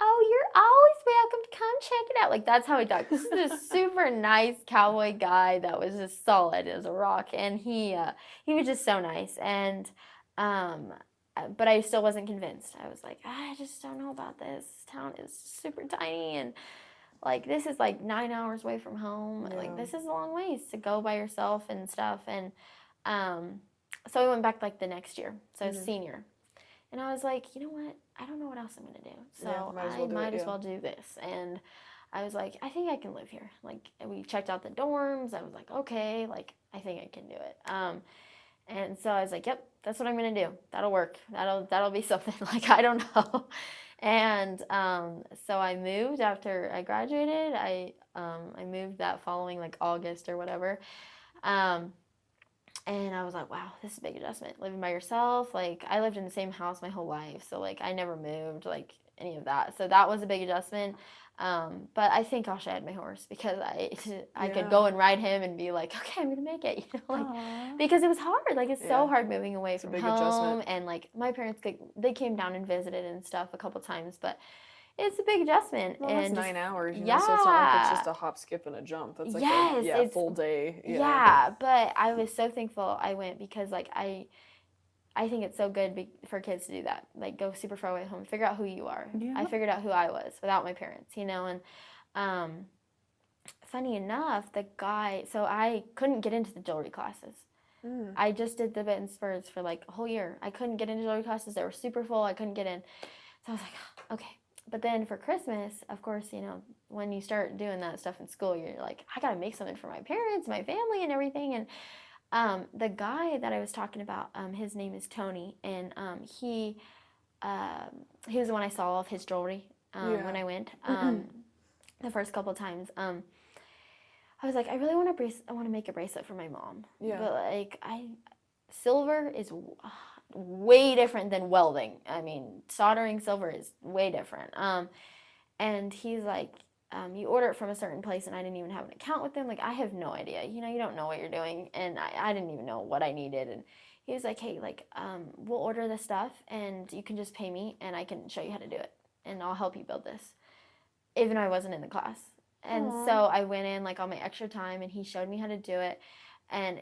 Speaker 2: oh, you're always welcome to come check it out. Like, that's how he talked. This is this super nice cowboy guy that was just solid as a rock, and he was just so nice. And but I still wasn't convinced. I was like, I just don't know about this. This town is super tiny, and like this is like 9 hours away from home. Like this is a long ways to go by yourself and stuff. And so I went back like the next year, so I was senior, and I was like, you know what? I don't know what else I'm gonna do, so I might as well do this. And I was like, I think I can live here. Like, we checked out the dorms. I was like, okay, like I think I can do it. And so I was like, yep, that's what I'm gonna do. That'll work. That'll be something. Like, I don't know. And so I moved after I graduated. I moved that following like August or whatever. And I was like, wow, this is a big adjustment. Living by yourself. Like, I lived in the same house my whole life. So, like, I never moved, like, any of that. So that was a big adjustment. But I think, gosh, I had my horse because I could go and ride him and be like, okay, I'm going to make it, like, because it was hard. Like, it's so hard moving away from home. Adjustment. And, like, my parents, they came down and visited and stuff a couple times, but it's a big adjustment.
Speaker 1: Well,
Speaker 2: and
Speaker 1: that's 9 hours, so it's not like it's just a hop, skip, and a jump. It's like a full day.
Speaker 2: Yeah, but I was so thankful I went because, like, I think it's so good for kids to do that. Like, go super far away home, figure out who you are. Yeah. I figured out who I was without my parents, and funny enough, the guy, so I couldn't get into the jewelry classes. I just did the bit in Spurs for, like, a whole year. I couldn't get into jewelry classes. They were super full. I couldn't get in. So I was like, okay. But then for Christmas, of course, when you start doing that stuff in school, you're like, I got to make something for my parents, my family, and everything. And the guy that I was talking about, his name is Tony, and he was the one I saw all of his jewelry when I went the first couple of times. I was like, I really want to make a bracelet for my mom. Yeah. But like, silver is way different than welding. I mean, soldering silver is way different. And he's like, you order it from a certain place, and I didn't even have an account with them. Like, I have no idea. You don't know what you're doing, and I didn't even know what I needed. And he was like, hey, like, we'll order the stuff, and you can just pay me, and I can show you how to do it, and I'll help you build this, even though I wasn't in the class. And
Speaker 1: Aww.
Speaker 2: so I went in, like, on my extra time, and he showed me how to do it. And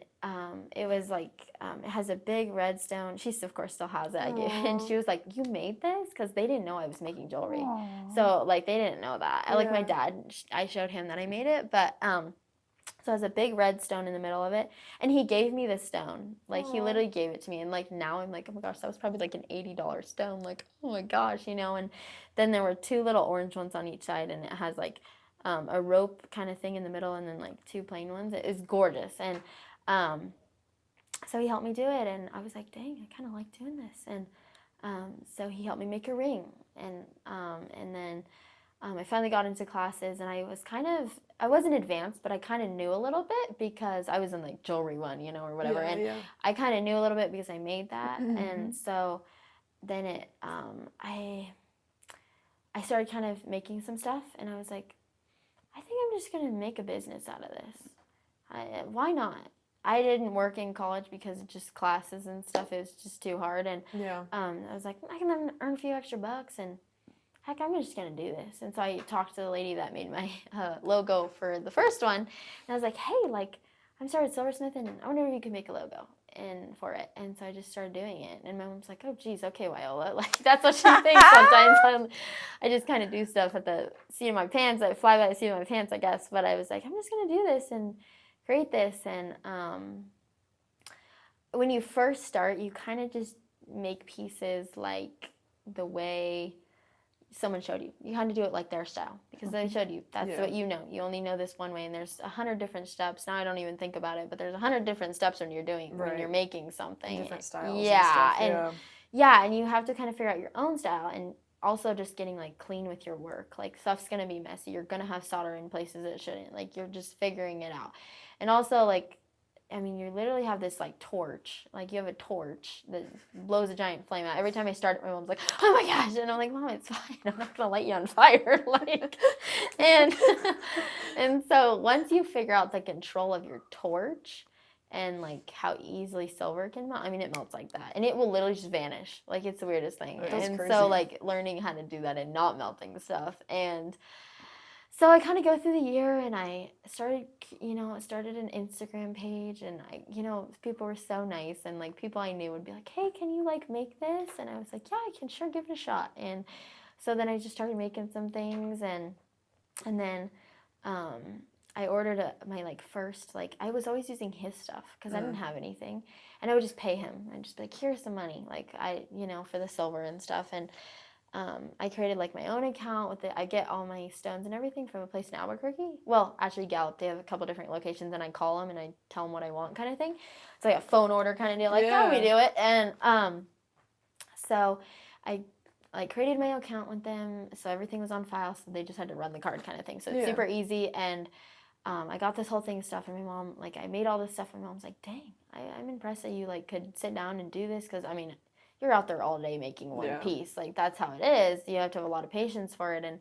Speaker 2: it was like, it has a big red stone. She, of course, still has it. And she was like, you made this? Because they didn't know I was making jewelry.
Speaker 3: Aww.
Speaker 2: So, like, they didn't know that.
Speaker 1: Yeah.
Speaker 2: Like, my dad, I showed him that I made it. But, so it has a big red stone in the middle of it. And he gave me the stone. Like, he literally gave it to me. And, like, now I'm like, oh, my gosh, that was probably, like, an $80 stone. Like, oh, my gosh, And then there were 2 little orange ones on each side. And it has, like, a rope kind of thing in the middle, and then like 2 plain ones. It is gorgeous. And so he helped me do it, and I was like, dang, I kind of like doing this. And so he helped me make a ring, and then I finally got into classes, and I wasn't advanced, but I kind of knew a little bit because I was in like jewelry 1, or whatever. I kind of knew a little bit because I made that. And so then I started kind of making some stuff, and I was like, I think I'm just going to make a business out of this. Why not? I didn't work in college because of just classes and stuff. It was just too hard. And I was like, I can earn a few extra bucks, and heck, I'm just going to do this. And so I talked to the lady that made my logo for the first one. And I was like, hey, like, I'm started Silversmith, and I wonder if you could make a logo for it. And so I just started doing it. And my mom's like, oh, geez, okay, Wyollah. Like, that's what she thinks sometimes. I just kind of do stuff at the seat of my pants. I fly by the seat of my pants, I guess. But I was like, I'm just going to do this and create this. And when you first start, you kind of just make pieces like the way someone showed you. You kind of do it like their style because they showed you. That's what you know. You only know this one way, and there's 100 different steps. Now I don't even think about it, but there's 100 different steps when you're making something.
Speaker 1: Different styles.
Speaker 2: And you have to kind of figure out your own style, and also just getting like clean with your work. Like, stuff's gonna be messy. You're gonna have solder in places it shouldn't. Like, you're just figuring it out. And also, like, I mean, you literally have this, like, torch. Like, you have a torch that blows a giant flame out. Every time I start it, my mom's like, oh, my gosh. And I'm like, Mom, it's fine. I'm not going to light you on fire. And so once you figure out the control of your torch and, like, how easily silver can melt, I mean, it melts like that. And it will literally just vanish. Like, it's the weirdest thing.
Speaker 1: That's crazy.
Speaker 2: So, like, learning how to do that and not melting stuff. And so I kind of go through the year, and I started an Instagram page, and people were so nice, and like people I knew would be like, hey, can you like make this? And I was like, yeah, I can sure give it a shot. And so then I just started making some things, and then I ordered my like first, like, I was always using his stuff because I didn't have anything, and I would just pay him and just be like, here's some money, like for the silver and stuff. And I created like my own account with it. I get all my stones and everything from a place in Albuquerque. Well, actually Gallup. They have a couple different locations, and I call them and I tell them what I want, kind of thing. It's like a phone order kind of deal. Like, how we do it. And so I created my account with them, so everything was on file. So they just had to run the card, kind of thing. So it's super easy. And I got this whole thing of stuff, and my mom, like, I made all this stuff, and my mom's like, dang, I'm impressed that you like could sit down and do this, because I mean, you're out there all day making one piece. Like, that's how it is. You have to have a lot of patience for it. And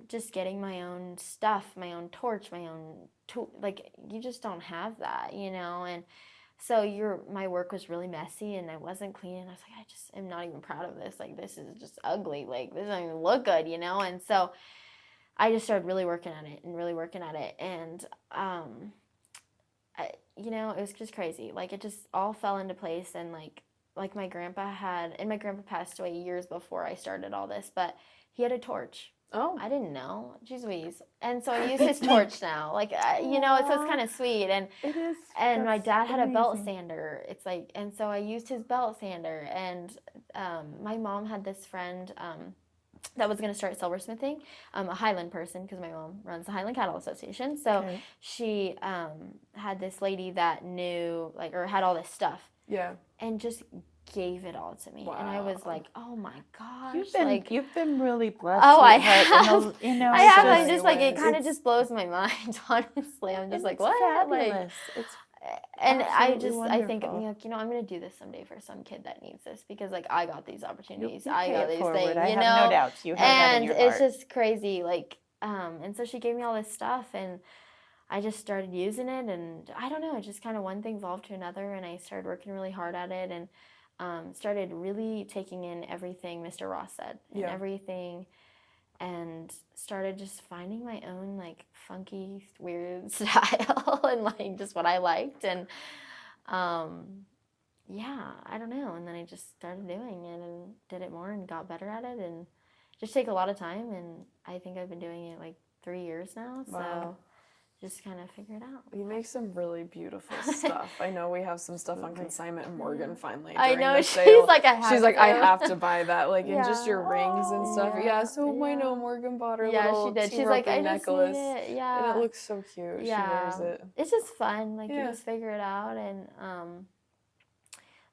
Speaker 2: just getting my own stuff, my own torch, my own tool, like, you just don't have that, And so my work was really messy, and I wasn't clean. And I was like, I just am not even proud of this. Like, this is just ugly. Like, this doesn't even look good, And so I just started really working at it. And it was just crazy. Like, it just all fell into place. And like my grandpa passed away years before I started all this, but he had a torch.
Speaker 1: Oh.
Speaker 2: I didn't know. Jeez Louise. And so I use his torch now. Like, so it's kind of sweet. And
Speaker 3: it is.
Speaker 2: And my dad had a belt sander. It's like, and so I used his belt sander. And my mom had this friend that was going to start silversmithing, a Highland person, because my mom runs the Highland Cattle Association. So she had this lady that knew, like, or had all this stuff.
Speaker 1: Yeah.
Speaker 2: And just gave it all to me.
Speaker 1: Wow.
Speaker 2: And I was like, oh my gosh.
Speaker 3: You've been really blessed.
Speaker 2: Oh, I have. I have. I'm just like, it kind of
Speaker 3: it's
Speaker 2: just blows my mind, honestly. I'm just like, what?
Speaker 3: Fabulous.
Speaker 2: Like,
Speaker 3: it's
Speaker 2: and I
Speaker 3: absolutely
Speaker 2: think,
Speaker 3: wonderful.
Speaker 2: I'm going to do this someday for some kid that needs this, because like I got these opportunities.
Speaker 3: You
Speaker 2: I
Speaker 3: pay
Speaker 2: got
Speaker 3: it
Speaker 2: these
Speaker 3: forward.
Speaker 2: things,
Speaker 3: I have no doubts. You have that in
Speaker 2: and
Speaker 3: your
Speaker 2: it's
Speaker 3: heart.
Speaker 2: just crazy. Like, And so she gave me all this stuff, and I just started using it, and I don't know, just kind of one thing evolved to another, and I started working really hard at it, and started really taking in everything Mr. Ross said, and everything, and started just finding my own, like, funky, weird style, and, like, just what I liked, and, yeah, I don't know, and then I just started doing it, and did it more, and got better at it, and just take a lot of time, and I think I've been doing it, like, 3 years now, so just kind of figure it out.
Speaker 1: You make some really beautiful stuff. I know we have some stuff on consignment, and Morgan finally
Speaker 2: I
Speaker 1: during
Speaker 2: know,
Speaker 1: the
Speaker 2: she's
Speaker 1: sale,
Speaker 2: like, I
Speaker 1: have to buy that, like, and just your rings and stuff. Yeah, so I know Morgan bought her little
Speaker 2: she did. She's like, I just need
Speaker 1: necklace.
Speaker 2: it.
Speaker 1: And
Speaker 2: Yeah.
Speaker 1: it looks so cute. She wears it.
Speaker 2: It's just fun. Like, you just figure it out. And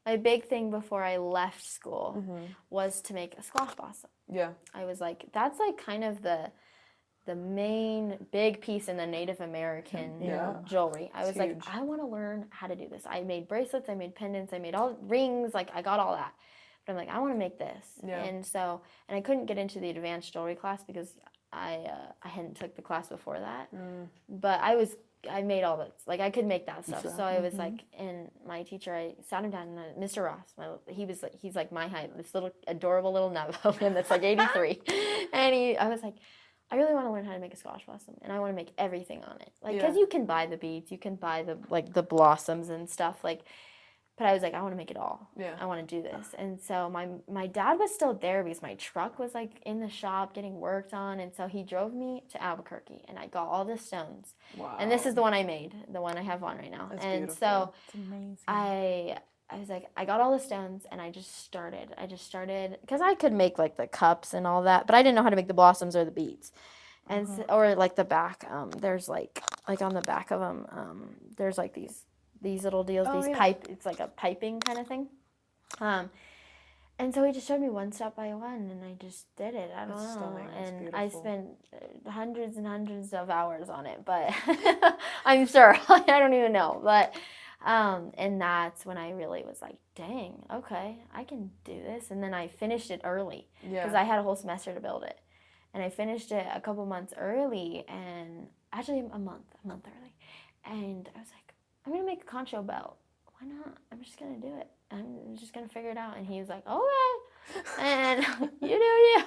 Speaker 2: my big thing before I left school was to make a squash blossom.
Speaker 1: Yeah.
Speaker 2: I was like, that's like kind of the main big piece in the Native American jewelry. I was like, I want to learn how to do this. I made bracelets, I made pendants, I made all rings, like I got all that. But I'm like, I want to make this.
Speaker 1: Yeah.
Speaker 2: And so, and I couldn't get into the advanced jewelry class because I hadn't took the class before that. But I made all that, like I could make that stuff. So I was like, and my teacher, I sat him down, and Mr. Ross, he's like my height, this little adorable little Navajo man that's like 83. And I was like, I really want to learn how to make a squash blossom, and I want to make everything on it. Like, because you can buy the beads, you can buy the blossoms and stuff, like, but I was like, I want to make it all.
Speaker 1: Yeah.
Speaker 2: I want to do this. And so my dad was still there because my truck was, like, in the shop getting worked on, and so he drove me to Albuquerque, and I got all the stones.
Speaker 1: Wow.
Speaker 2: And this is the one I made, the one I have on right now.
Speaker 1: That's
Speaker 2: and
Speaker 1: beautiful.
Speaker 2: so
Speaker 3: It's amazing.
Speaker 2: I was like, I got all the stones, and I just started, because I could make, like, the cups and all that, but I didn't know how to make the blossoms or the beads. And so, or, like, the back, there's, like on the back of them, there's, like, these little deals, pipe, it's like a piping kind of thing. And so he just showed me one step by one, and I just did it. I don't know.
Speaker 1: Stunning.
Speaker 2: And I spent hundreds and hundreds of hours on it, but I'm sure, I don't even know, but and that's when I really was like, dang, okay, I can do this. And then I finished it early because I had a whole semester to build it. And I finished it a couple months early, and actually a month early. And I was like, I'm going to make a concho belt. Why not? I'm just going to do it. I'm just going to figure it out. And he was like, okay. And you do you.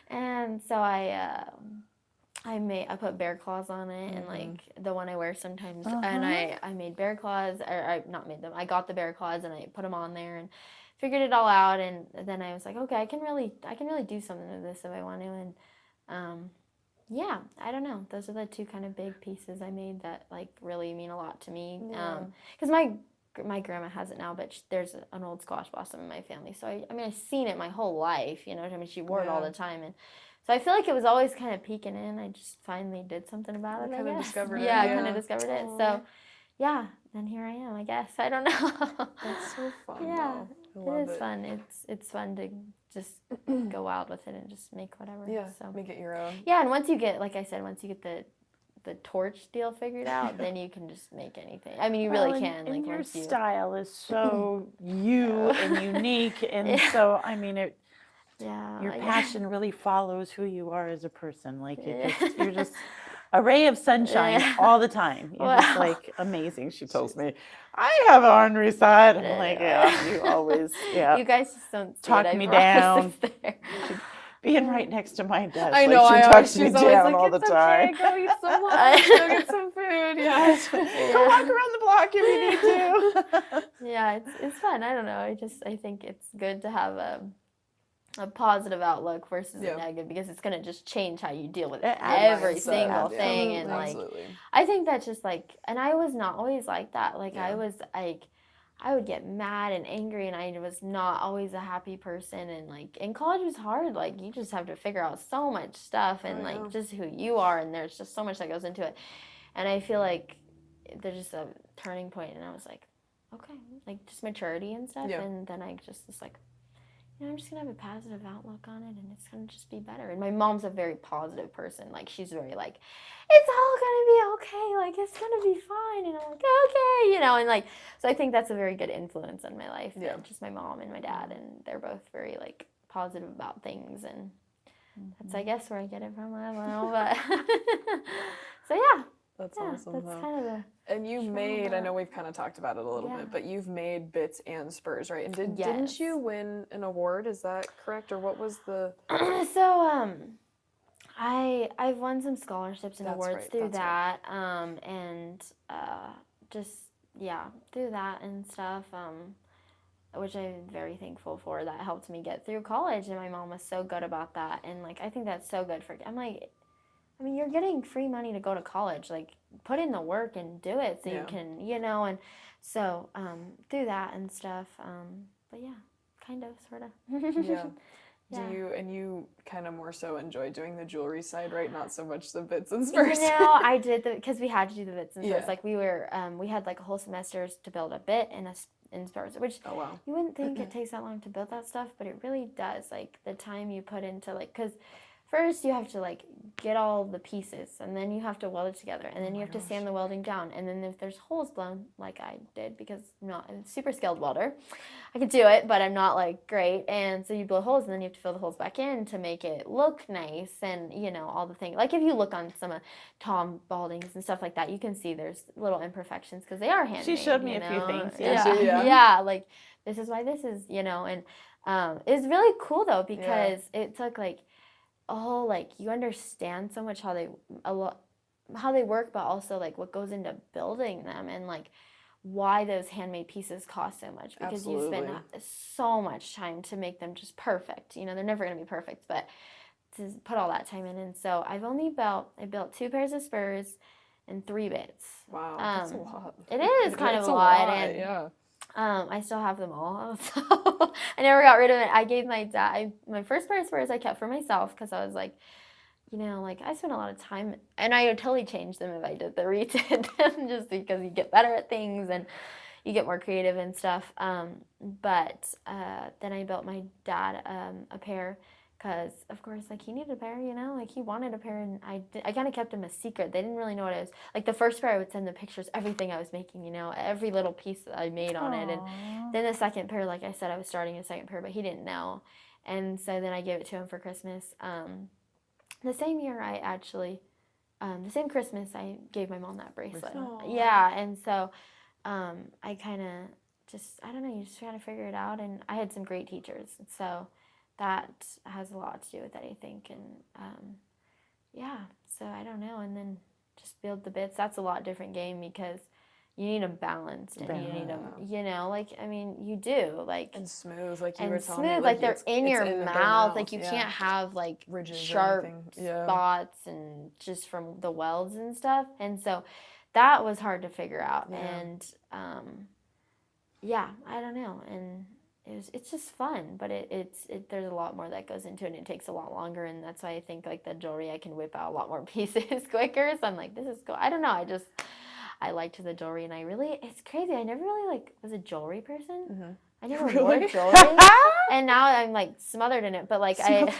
Speaker 2: And so I put bear claws on it, and like the one I wear sometimes, and I made bear claws, or I not made them, I got the bear claws, and I put them on there and figured it all out. And then I was like, okay, I can really do something with this if I want to. And yeah, I don't know, those are the two kind of big pieces I made that like really mean a lot to me. Because my grandma has it now, but there's an old squash blossom in my family, so I mean, I've seen it my whole life, you know. I mean, she wore it all the time, and so I feel like it was always kind of peeking in. I just finally did something about it.
Speaker 1: Kind of discovered it.
Speaker 2: Yeah, I kind of discovered it. So, yeah, then here I am, I guess. I don't know.
Speaker 1: That's so fun.
Speaker 2: Yeah,
Speaker 1: though.
Speaker 2: it is fun. It's fun to just go wild with it and just make whatever.
Speaker 1: Yeah,
Speaker 2: so
Speaker 1: make it your own.
Speaker 2: Yeah, and once you get, like I said, the torch deal figured out, then you can just make anything. I mean, you really can.
Speaker 3: And
Speaker 2: like
Speaker 3: your
Speaker 2: once you
Speaker 3: style is so you and unique, and so I mean it.
Speaker 2: Yeah,
Speaker 3: your passion really follows who you are as a person. Like you're just a ray of sunshine all the time. You're just like amazing. She tells me, I have an ornery side. I'm like, yeah, you always,
Speaker 2: You guys just don't
Speaker 3: talk me down. Being right next to my desk.
Speaker 1: I know,
Speaker 3: like, she talks me down
Speaker 1: like,
Speaker 3: all the time.
Speaker 1: Okay, go eat some lunch, go get some food. Yeah.
Speaker 3: Go walk around the block if you need to.
Speaker 2: Yeah, it's fun. I don't know. I think it's good to have a positive outlook versus a negative, because it's going to just change how you deal with every single thing. And like, I think that's just like, and I was not always like that. Like I was like, I would get mad and angry, and I was not always a happy person. And like in college was hard. Like you just have to figure out so much stuff, and like just who you are, and there's just so much that goes into it. And I feel like there's just a turning point, and I was like, okay, like just maturity and stuff. And then I just was like, you know, I'm just going to have a positive outlook on it, and it's going to just be better. And my mom's a very positive person. Like, she's very like, it's all going to be okay. Like, it's going to be fine. And I'm like, okay, you know. And like, so I think that's a very good influence on my life. Yeah. Just my mom and my dad, and they're both very like positive about things. And That's, I guess, where I get it from. I don't know, but so yeah.
Speaker 1: That's
Speaker 2: Yeah,
Speaker 1: awesome.
Speaker 2: that's
Speaker 1: though.
Speaker 2: kind of the.
Speaker 1: And you made, I know we've kind of talked about it a little bit, but you've made bits and Spurs, right? And didn't you win an award? Is that correct? Or what was the...
Speaker 2: So, I've won some scholarships and awards through that.
Speaker 1: Right.
Speaker 2: And just, through that and stuff, which I'm very thankful for. That helped me get through college, and my mom was so good about that. And, like, I think that's so good for... I'm like... I mean, you're getting free money to go to college. Like, put in the work and do it so you can, and so through that and stuff. But yeah, kind of, sort of.
Speaker 1: Yeah. You kind of more so enjoy doing the jewelry side, right? Not so much the bits and Spurs.
Speaker 2: I did because we had to do the bits and Spurs.
Speaker 1: Yeah.
Speaker 2: Like, we had like a whole semester to build a bit and in Spurs, which you wouldn't think it takes that long to build that stuff, but it really does. Like, the time you put into, like, because first you have to, like, get all the pieces, and then you have to weld it together, and then you have to sand the welding down, and then if there's holes blown, like I did, because I'm not a super skilled welder, I could do it, but I'm not, like, great, and so you blow holes, and then you have to fill the holes back in to make it look nice, and, all the things. Like, if you look on some of Tom Balding's and stuff like that, you can see there's little imperfections, because they are handmade.
Speaker 3: She showed me a few things.
Speaker 2: Yeah, like, this is why this is, and it's really cool, though, because it took, like, you understand so much how they work, but also, like, what goes into building them, and, like, why those handmade pieces cost so much, because you spend so much time to make them just perfect. They're never going to be perfect, but to put all that time in. And so I built 2 pairs of Spurs and 3 bits.
Speaker 1: Wow, that's a lot.
Speaker 2: It is kind of a lot. And
Speaker 1: yeah.
Speaker 2: I still have them all, so I never got rid of it. I gave my dad my first pair of Spurs I kept for myself, because I was like, I spent a lot of time, and I would totally change them if I did redid them, just because you get better at things and you get more creative and stuff. But then I built my dad a pair, because, of course, like, he needed a pair, like, he wanted a pair, and I kind of kept him a secret. They didn't really know what it was. Like, the first pair, I would send the pictures, everything I was making, every little piece that I made on it. And then the second pair, like I said, I was starting a second pair, but he didn't know. And so then I gave it to him for Christmas. The same year, the same Christmas, I gave my mom that bracelet.
Speaker 1: Aww.
Speaker 2: Yeah, and so I kind of just, I don't know, you just kind of figure it out. And I had some great teachers, so that has a lot to do with it, I think. And so I don't know. And then just build the bits. That's a lot different game, because you need them balanced, and you need them, you do, like,
Speaker 1: and smooth, like you
Speaker 2: and
Speaker 1: were telling
Speaker 2: smooth,
Speaker 1: me,
Speaker 2: like they're in your mouth. Like, you
Speaker 1: yeah.
Speaker 2: can't have, like,
Speaker 1: ridges,
Speaker 2: sharp spots, and just from the welds and stuff. And so that was hard to figure out. And I don't know. And it's just fun, but there's a lot more that goes into it, and it takes a lot longer. And that's why I think, like, the jewelry, I can whip out a lot more pieces quicker. So I'm like, this is cool. I don't know. I liked the jewelry, and it's crazy. I never really, like, was a jewelry person.
Speaker 1: Mm-hmm.
Speaker 2: I never wore jewelry, and now I'm, like, smothered in it. But, like, I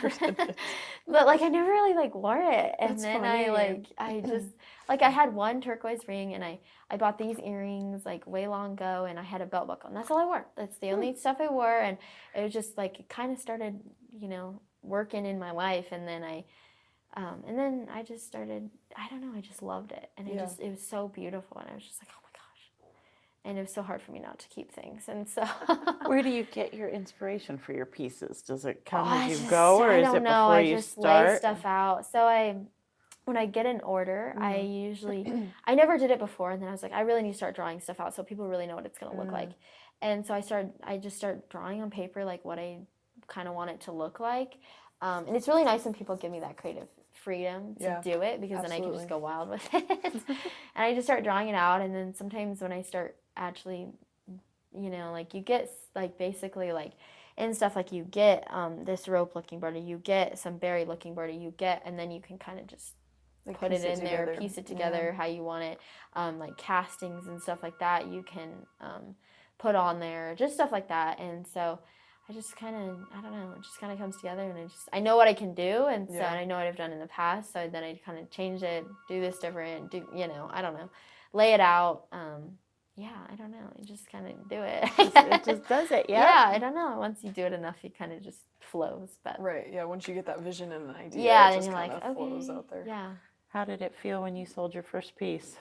Speaker 2: never really, like, wore it. And
Speaker 1: That's
Speaker 2: then
Speaker 1: funny.
Speaker 2: I just, like, I had one turquoise ring, and I bought these earrings, like, way long ago, and I had a belt buckle, and that's all I wore. That's the only stuff I wore, and it was just, like, it kind of started, working in my life, and then I just started, I don't know, I just loved it. And it was so beautiful. And I was just like, oh my gosh. And it was so hard for me not to keep things. And so.
Speaker 3: Where do you get your inspiration for your pieces? Does it come as you go, or is it before you start?
Speaker 2: I just lay stuff out. So when I get an order, I usually, I never did it before. And then I was like, I really need to start drawing stuff out so people really know what it's going to look like. And so I just start drawing on paper, like, what I kind of want it to look like. And it's really nice when people give me that creative freedom to do it, because then I can just go wild with it. And I just start drawing it out, and then sometimes when I start actually, like, you get, like, basically, like, and stuff, like, you get this rope looking border, you get some berry looking border, and then you can kind of just like put it in there, piece it together how you want it, like castings and stuff like that you can put on there, just stuff like that. And so I just kind of, I don't know, it just kind of comes together, and I know what I can do, and so and I know what I've done in the past, so then I kind of change it, do this different, I don't know, lay it out, I don't know. You just kind of do it.
Speaker 3: It just does it, yeah.
Speaker 2: Yeah, I don't know. Once you do it enough, it kind of just flows. But
Speaker 1: Right, yeah, once you get that vision and an idea,
Speaker 2: yeah,
Speaker 1: it
Speaker 2: then
Speaker 1: just
Speaker 2: you're
Speaker 1: kind
Speaker 2: like,
Speaker 1: of
Speaker 2: okay,
Speaker 1: flows out there.
Speaker 2: yeah.
Speaker 3: How did it feel when you sold your first piece?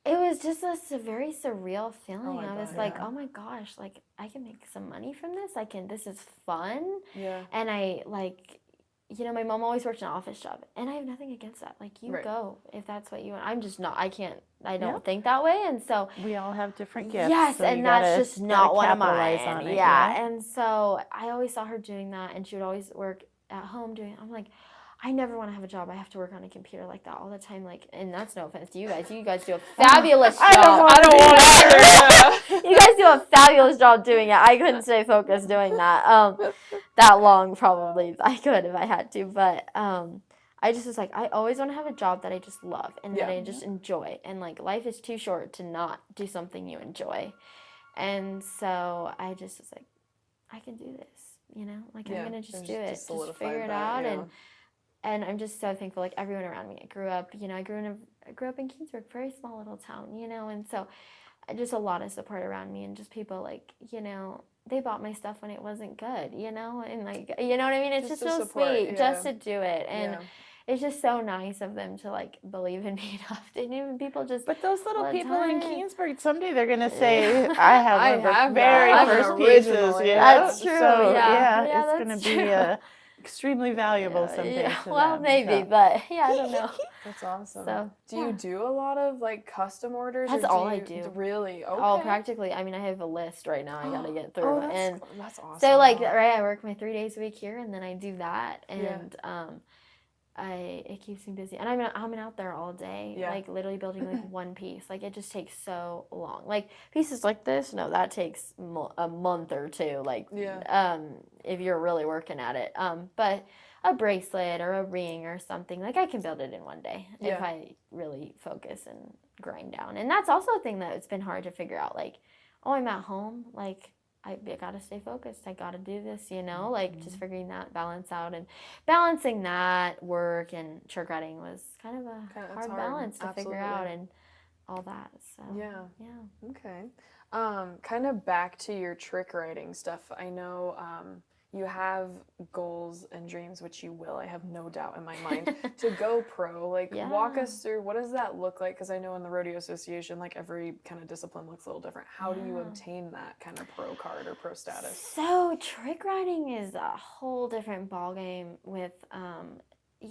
Speaker 2: It was just a very surreal feeling.
Speaker 1: Oh, I
Speaker 2: I was
Speaker 1: bet,
Speaker 2: like,
Speaker 1: yeah.
Speaker 2: oh my gosh, like I can make some money from this. This is fun.
Speaker 1: Yeah.
Speaker 2: And I like, my mom always worked an office job, and I have nothing against that. Like, you
Speaker 1: Right.
Speaker 2: go if that's what you want. I'm just not. I don't
Speaker 3: Yep.
Speaker 2: think that way, and so
Speaker 3: We all have different gifts.
Speaker 2: yes,
Speaker 3: so you
Speaker 2: and that's just
Speaker 3: gotta
Speaker 2: not one of
Speaker 3: capitalize
Speaker 2: mine.
Speaker 3: on it,
Speaker 2: Yeah, and so I always saw her doing that, and she would always work at home doing it. I'm like, I never want to have a job. I have to work on a computer like that all the time. Like, and that's no offense to you guys. You guys do a fabulous job.
Speaker 3: I don't want
Speaker 2: either. You guys do a fabulous job doing it. I couldn't stay focused doing that that long. Probably I could if I had to, but I just was like, I always want to have a job that I just love and that I just enjoy. And like, life is too short to not do something you enjoy. And so I just was like, I can do this. Like, I'm gonna just do it, just figure it out, and I'm just so thankful. Like, everyone around me, I grew up in Keensburg, very small little town, and so just a lot of support around me, and just people like, they bought my stuff when it wasn't good, and like, you know what I mean? It's just so sweet just to do it, and it's just so nice of them to like believe in me enough. And even people just.
Speaker 3: But those little people in Keensburg, someday they're gonna say, "I have one of the
Speaker 1: very
Speaker 3: first pieces."
Speaker 2: That's true.
Speaker 3: So,
Speaker 2: yeah,
Speaker 3: it's gonna be extremely valuable someday.
Speaker 2: Yeah.
Speaker 3: To
Speaker 2: Well,
Speaker 3: them,
Speaker 2: maybe,
Speaker 3: so.
Speaker 2: but I don't know.
Speaker 1: That's awesome.
Speaker 2: So,
Speaker 1: do you do a lot of like custom orders?
Speaker 2: That's all I do.
Speaker 1: Really? Okay.
Speaker 2: Oh, practically. I mean, I have a list right now I gotta get through, and
Speaker 1: that's awesome.
Speaker 2: so like, right, I work my 3 days a week here, and then I do that, and it keeps me busy, and I'm out there all day, like literally building like one piece. Like, it just takes so long. Like, pieces like this, no, that takes a month or two. Like, if you're really working at it. But a bracelet or a ring or something, like, I can build it in one day if I really focus and grind down. And that's also a thing that it's been hard to figure out. Like, I'm at home, like, I gotta stay focused. I gotta do this, like, just figuring that balance out, and balancing that work and trick writing was kind of a hard balance to figure out, and all that. So
Speaker 1: Okay. Kind of back to your trick writing stuff. I know you have goals and dreams, which you will, I have no doubt in my mind, to go pro. Like, walk us through, what does that look like? Because I know in the Rodeo Association, like, every kind of discipline looks a little different. How do you obtain that kind of pro card or pro status?
Speaker 2: So trick writing is a whole different ballgame with,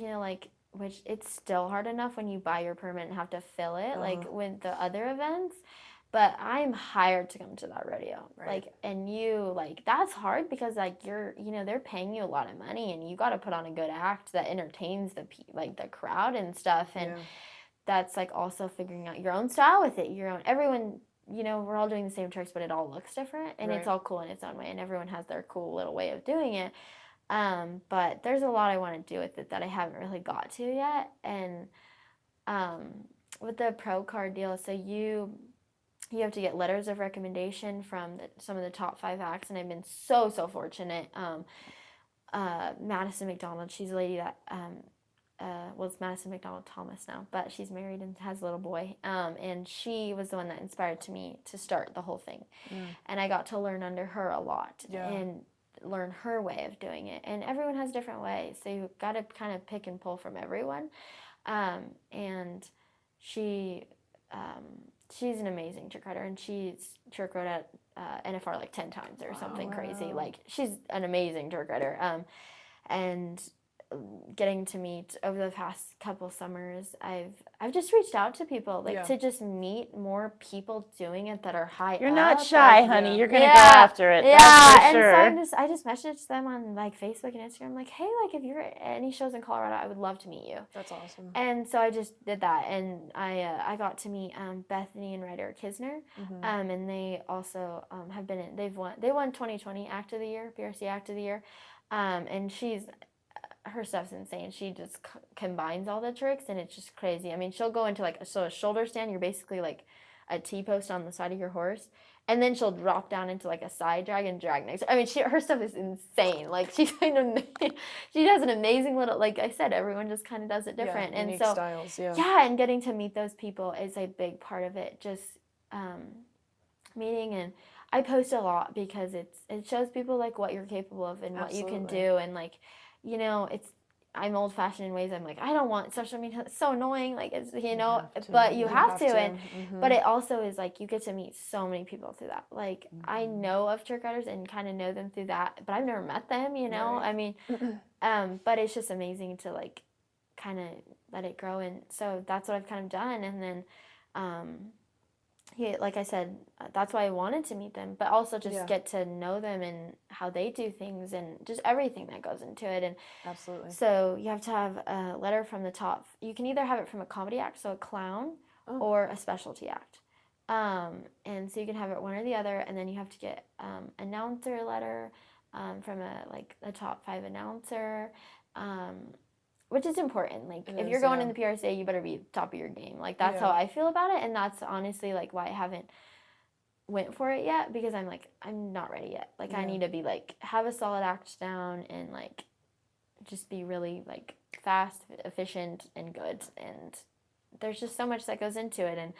Speaker 2: like, which it's still hard enough when you buy your permit and have to fill it, like with the other events. But I'm hired to come to that rodeo.
Speaker 1: Right.
Speaker 2: Like, and that's hard because, like, they're paying you a lot of money, and you got to put on a good act that entertains the crowd and stuff. And that's, like, also figuring out your own style with it, everyone, we're all doing the same tricks, but it all looks different, and it's all cool in its own way, and everyone has their cool little way of doing it. But there's a lot I want to do with it that I haven't really got to yet. And with the pro card deal, so you have to get letters of recommendation from some of the top 5 acts, and I've been so fortunate. Madison McDonald, she's a lady that it's Madison McDonald Thomas now, but she's married and has a little boy, and she was the one that inspired me to start the whole thing. And I got to learn under her a lot and learn her way of doing it, and everyone has different ways, so you've got to kind of pick and pull from everyone. And she's an amazing trick writer, and she's trick wrote at NFR like 10 times or something crazy. Like, she's an amazing trick writer. And getting to meet over the past couple summers, I've just reached out to people, like, to just meet more people doing it that are high
Speaker 3: You're
Speaker 2: up.
Speaker 3: not shy, honey. You're gonna go after it.
Speaker 2: Yeah,
Speaker 3: that's for sure.
Speaker 2: And so I just messaged them on, like, Facebook and Instagram, like, hey, like, if you're at any shows in Colorado, I would love to meet you.
Speaker 1: That's awesome.
Speaker 2: And so I just did that, and I got to meet Bethany and Ryder Kisner, and they also have been they won 2020 Act of the Year, BRC Act of the Year, and her stuff's insane. She just combines all the tricks, and it's just crazy. I mean, she'll go into like a shoulder stand. You're basically like a T-post on the side of your horse, and then she'll drop down into like a side drag and drag next. I mean, her stuff is insane. Like, she does an amazing little, like I said, everyone just kind of does it different, and so
Speaker 1: styles,
Speaker 2: and getting to meet those people is a big part of it. Just meeting, and I post a lot because it shows people like what you're capable of and what you can do, and like, you know, I'm old fashioned in ways. I'm like, I don't want social media. It's so annoying. Like, it's, you know, but you have to. And, but it also is like, you get to meet so many people through that. Like, I know of trick riders and kind of know them through that, but I've never met them, you know, I mean, but it's just amazing to like, kind of let it grow. And so that's what I've kind of done. And then, like I said, that's why I wanted to meet them, but also just get to know them and how they do things and just everything that goes into it. And
Speaker 1: absolutely.
Speaker 2: So you have to have a letter from the top. You can either have it from a comedy act, so a clown, or a specialty act. And so you can have it one or the other, and then you have to get announcer letter from a top 5 announcer. Which is important. Like, if you're going in the PRCA, you better be top of your game. Like, that's how I feel about it, and that's honestly, like, why I haven't went for it yet, because I'm, like, I'm not ready yet. Like, I need to be, like, have a solid act down and, like, just be really, like, fast, efficient, and good. And there's just so much that goes into it. And,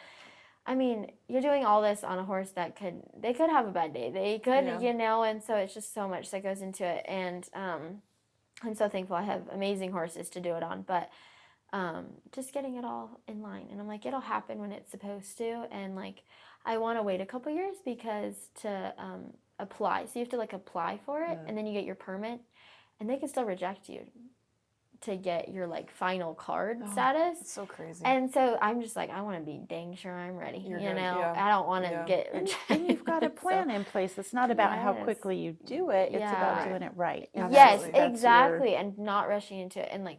Speaker 2: I mean, you're doing all this on a horse that they could have a bad day. They could, you know, and so it's just so much that goes into it. And, I'm so thankful I have amazing horses to do it on, but just getting it all in line. And I'm like, it'll happen when it's supposed to. And like, I want to wait a couple years because to apply. So you have to like apply for it, and then you get your permit, and they can still reject you to get your like final card status.
Speaker 1: It's so crazy.
Speaker 2: And so I'm just like, I want to be dang sure I'm ready. You know, I don't want to get rejected.
Speaker 3: And you've got a plan in place. It's not about how quickly you do it. It's about doing it right.
Speaker 2: Yes, exactly. And not rushing into it. And like,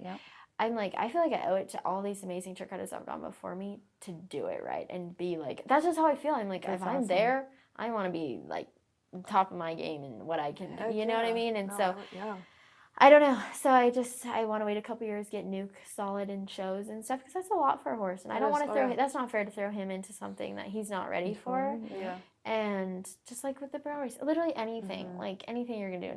Speaker 2: I'm like, I feel like I owe it to all these amazing trick riders that have gone before me to do it right and be like, that's just how I feel. I'm like, if I'm there, I want to be like top of my game and what I can do. You know what I mean? And so, I don't know. So I want to wait a couple years, get Nuke solid in shows and stuff, because that's a lot for a horse. And I don't want to throw, that's not fair to throw him into something that he's not ready for. And just like with the brow race, literally anything, like anything you're going to do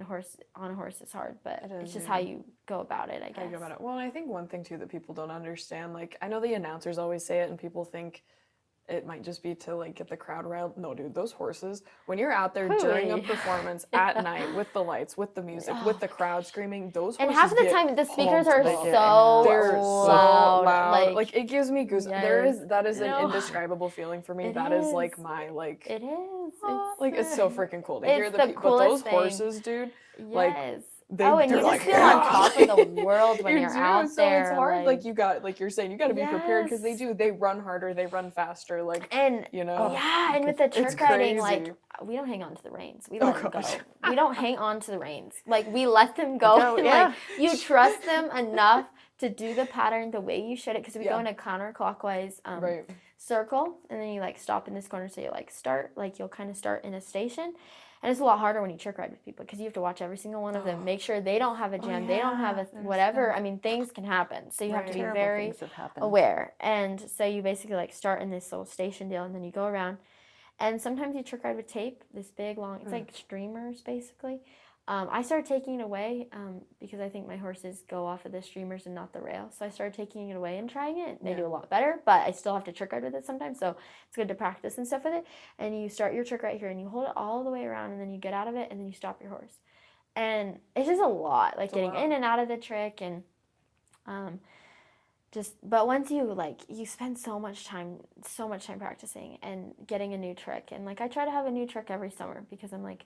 Speaker 2: on a horse is hard, but it's just how you go about it, I guess.
Speaker 1: How you go about it. Well, and I think one thing too that people don't understand, like I know the announcers always say it and people think it might just be to like get the crowd riled. No, dude, those horses, when you're out there during a performance at night with the lights, with the music, with the crowd screaming, those horses.
Speaker 2: And half of the time the speakers are so loud.
Speaker 1: Like it gives me goosebumps. That is an indescribable feeling for me. That is like my like.
Speaker 2: It is.
Speaker 1: It's so freaking cool to hear the people. But those horses, dude, like.
Speaker 2: And you just feel on top of the world when you're out there.
Speaker 1: So it's hard. Like you got, like you're saying, you got to be prepared because they do. They run harder. They run faster. Like and you know.
Speaker 2: And with the trick riding, like we don't hang on to the reins. We let them go. We don't hang on to the reins. Like we let them go. Like you trust them enough to do the pattern the way you should it, because we go in a counterclockwise circle, and then you like stop in this corner. So you like start, like you'll kind of start in a station. And it's a lot harder when you trick ride with people, because you have to watch every single one of them, make sure they don't have a jam, they don't have a whatever. I mean, things can happen. So you have to be very aware. And so you basically like start in this little station deal, and then you go around. And sometimes you trick ride with tape, this big, long, it's like streamers basically. I started taking it away because I think my horses go off of the streamers and not the rail. So I started taking it away and trying it. They do a lot better, but I still have to trick ride with it sometimes. So it's good to practice and stuff with it. And you start your trick right here, and you hold it all the way around, and then you get out of it, and then you stop your horse. And it's just a lot, like getting in and out of the trick, and but once you you spend so much time practicing and getting a new trick. And like I try to have a new trick every summer, because I'm like,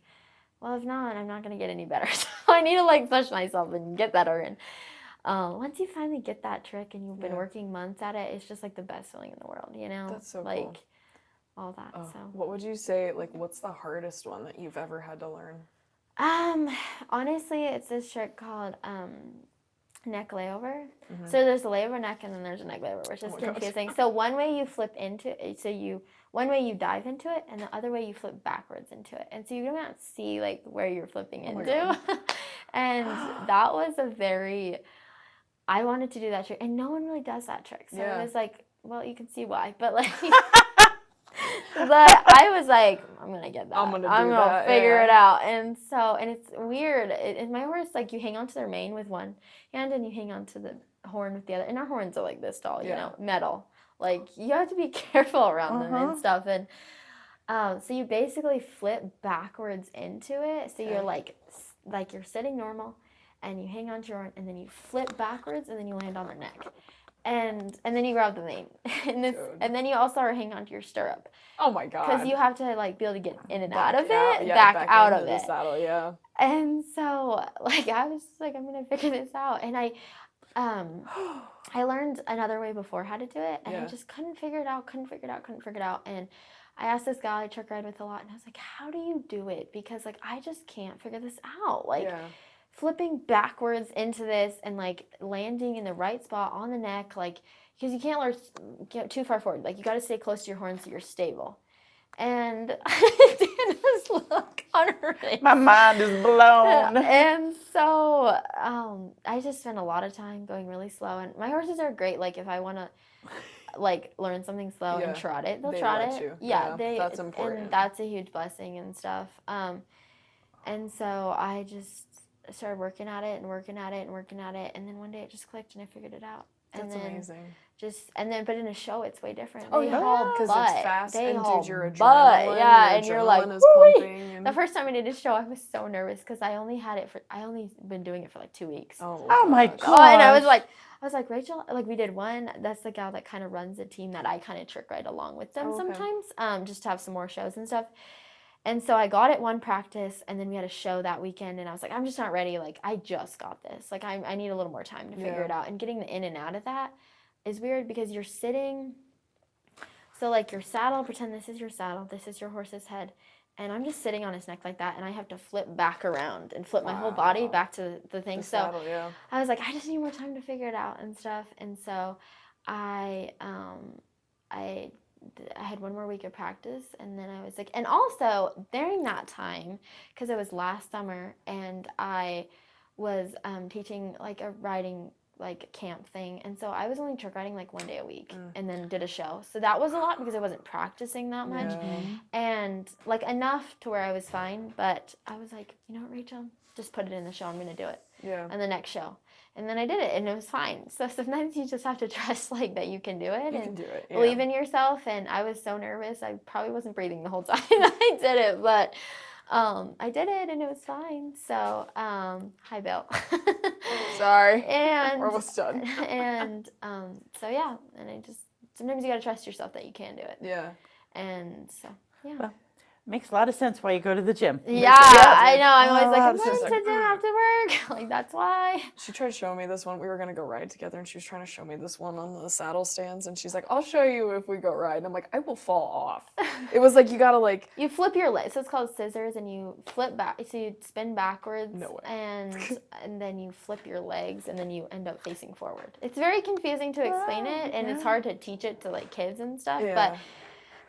Speaker 2: well, if not, I'm not going to get any better. So I need to push myself and get better. And once you finally get that trick and you've been working months at it, it's just the best feeling in the world, you know?
Speaker 1: That's so cool.
Speaker 2: All that. So
Speaker 1: what would you say, what's the hardest one that you've ever had to learn?
Speaker 2: Honestly, it's this trick called neck layover. So there's a layover neck, and then there's a neck layover, which is confusing. So one way you flip into it, one way you dive into it, and the other way you flip backwards into it. And so you don't see where you're flipping into. And that was I wanted to do that trick, and no one really does that trick. So it was well, you can see why, but but I was like, I'm going to get that. I'm going to figure it out. And so, and it's weird. In my horse, you hang on to their mane with one hand, and you hang on to the horn with the other. And our horns are this tall, you know, metal. You have to be careful around them and stuff. And So you basically flip backwards into it. So you're
Speaker 1: Okay.
Speaker 2: like you're sitting normal, and you hang onto your arm, and then you flip backwards, and then you land on their neck, and then you grab the mane,
Speaker 1: Dude.
Speaker 2: and then you also are hanging onto your stirrup,
Speaker 1: Oh my God.
Speaker 2: because you have to like be able to get in and
Speaker 1: Back
Speaker 2: out of it,
Speaker 1: yeah,
Speaker 2: back out
Speaker 1: into
Speaker 2: of
Speaker 1: the
Speaker 2: it.
Speaker 1: saddle, yeah.
Speaker 2: And so like I was just like, I'm gonna figure this out, and I learned another way before how to do it, and I
Speaker 1: Yeah.
Speaker 2: just couldn't figure it out. And I asked this guy I truck ride with a lot, and I was like, how do you do it? Because like I just can't figure this out. Like
Speaker 1: Yeah.
Speaker 2: flipping backwards into this and like landing in the right spot on the neck, like, because you can't get too far forward. Like you got to stay close to your horns so you're stable. And Dana's look on her face.
Speaker 3: My mind is blown.
Speaker 2: And so I just spend a lot of time going really slow. And my horses are great. Like if I want to like learn something slow
Speaker 1: Yeah.
Speaker 2: and trot it, they'll
Speaker 1: They
Speaker 2: trot
Speaker 1: let
Speaker 2: it.
Speaker 1: you.
Speaker 2: Yeah,
Speaker 1: Yeah, that's important.
Speaker 2: And that's a huge blessing and stuff. And so I just started working at it, and then one day it just clicked and I figured it out. And
Speaker 1: That's
Speaker 2: then
Speaker 1: amazing.
Speaker 2: But in a show it's way different.
Speaker 1: Oh,
Speaker 2: They
Speaker 1: yeah,
Speaker 2: haul
Speaker 1: because
Speaker 2: butt.
Speaker 1: it's fast
Speaker 2: They
Speaker 1: and
Speaker 2: haul
Speaker 1: dude, your
Speaker 2: butt.
Speaker 1: adrenaline,
Speaker 2: Yeah, and you're like,
Speaker 1: is
Speaker 2: "Woo-wee."
Speaker 1: pumping. And...
Speaker 2: The first time I did a show, I was so nervous because I only been doing it for like 2 weeks.
Speaker 3: Oh my
Speaker 1: gosh.
Speaker 3: God.
Speaker 2: And I was like, Rachel, like we did one, that's the gal that kind of runs the team that I kind of trick ride along with them sometimes, just to have some more shows and stuff. And so I got it one practice, and then we had a show that weekend, and I was like, I'm just not ready. Like, I just got this. Like, I need a little more time to figure it out. And getting the in and out of that is weird because you're sitting. So, like, your saddle, pretend this is your saddle, this is your horse's head, and I'm just sitting on his neck like that, and I have to flip back around and flip my whole body back to the thing.
Speaker 1: The saddle, yeah.
Speaker 2: I was like, I just need more time to figure it out and stuff. And so I had one more week of practice, and then I was like, and also during that time, because it was last summer, and I was teaching like a riding like camp thing, and so I was only trick riding like one day a week, and then did a show. So that was a lot because I wasn't practicing that much, and like enough to where I was fine. But I was like, you know what, Rachel, just put it in the show. I'm gonna do it.
Speaker 1: Yeah.
Speaker 2: And the next show. And then I did it, and it was fine. So sometimes you just have to trust like that you can do it, and
Speaker 1: do it,
Speaker 2: believe in yourself. And I was so nervous, I probably wasn't breathing the whole time I did it, but I did it, and it was fine. So hi, Bill.
Speaker 1: Sorry.
Speaker 2: And
Speaker 1: We're almost done.
Speaker 2: And so yeah, and I just sometimes you gotta trust yourself that you can do it.
Speaker 1: Yeah.
Speaker 2: And so yeah.
Speaker 3: Well, makes a lot of sense why you go to the gym.
Speaker 2: Yeah, I know. I'm always like,
Speaker 3: Oh,
Speaker 2: I'm going to the gym after work. Like, that's why.
Speaker 1: She tried to show me this one. We were going to go ride together, and she was trying to show me this one on the saddle stands, and she's like, I'll show you if we go ride. And I'm like, I will fall off. It was like, you got to like...
Speaker 2: You flip your legs. So it's called scissors, and you flip back. So you spin backwards.
Speaker 1: No way.
Speaker 2: And then you flip your legs, and then you end up facing forward. It's very confusing to explain it, and it's hard to teach it to, like, kids and stuff.
Speaker 1: Yeah.
Speaker 2: But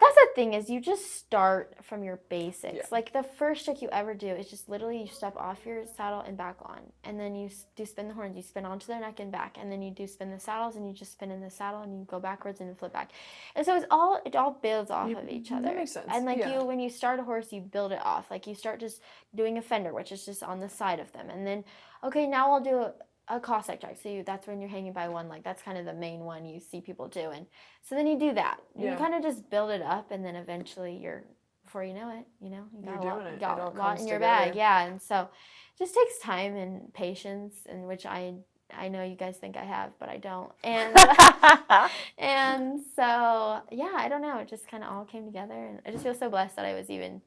Speaker 2: that's the thing is you just start from your basics.
Speaker 1: Yeah.
Speaker 2: Like the first trick you ever do is just literally you step off your saddle and back on, and then you do spin the horns. You spin onto their neck and back, and then you do spin the saddles, and you just spin in the saddle, and you go backwards and flip back. And so it all builds off of each other.
Speaker 1: That makes sense.
Speaker 2: And like when you start a horse, you build it off. Like you start just doing a fender, which is just on the side of them, and then okay, now I'll do a Cossack track. So that's when you're hanging by one leg. That's kind of the main one you see people do. And so then you do that. You kind of just build it up, and then eventually before you know it, you got a lot in your bag. Yeah. And so it just takes time and patience, and which I know you guys think I have, but I don't. And and so yeah, I don't know. It just kind of all came together, and I just feel so blessed that I was even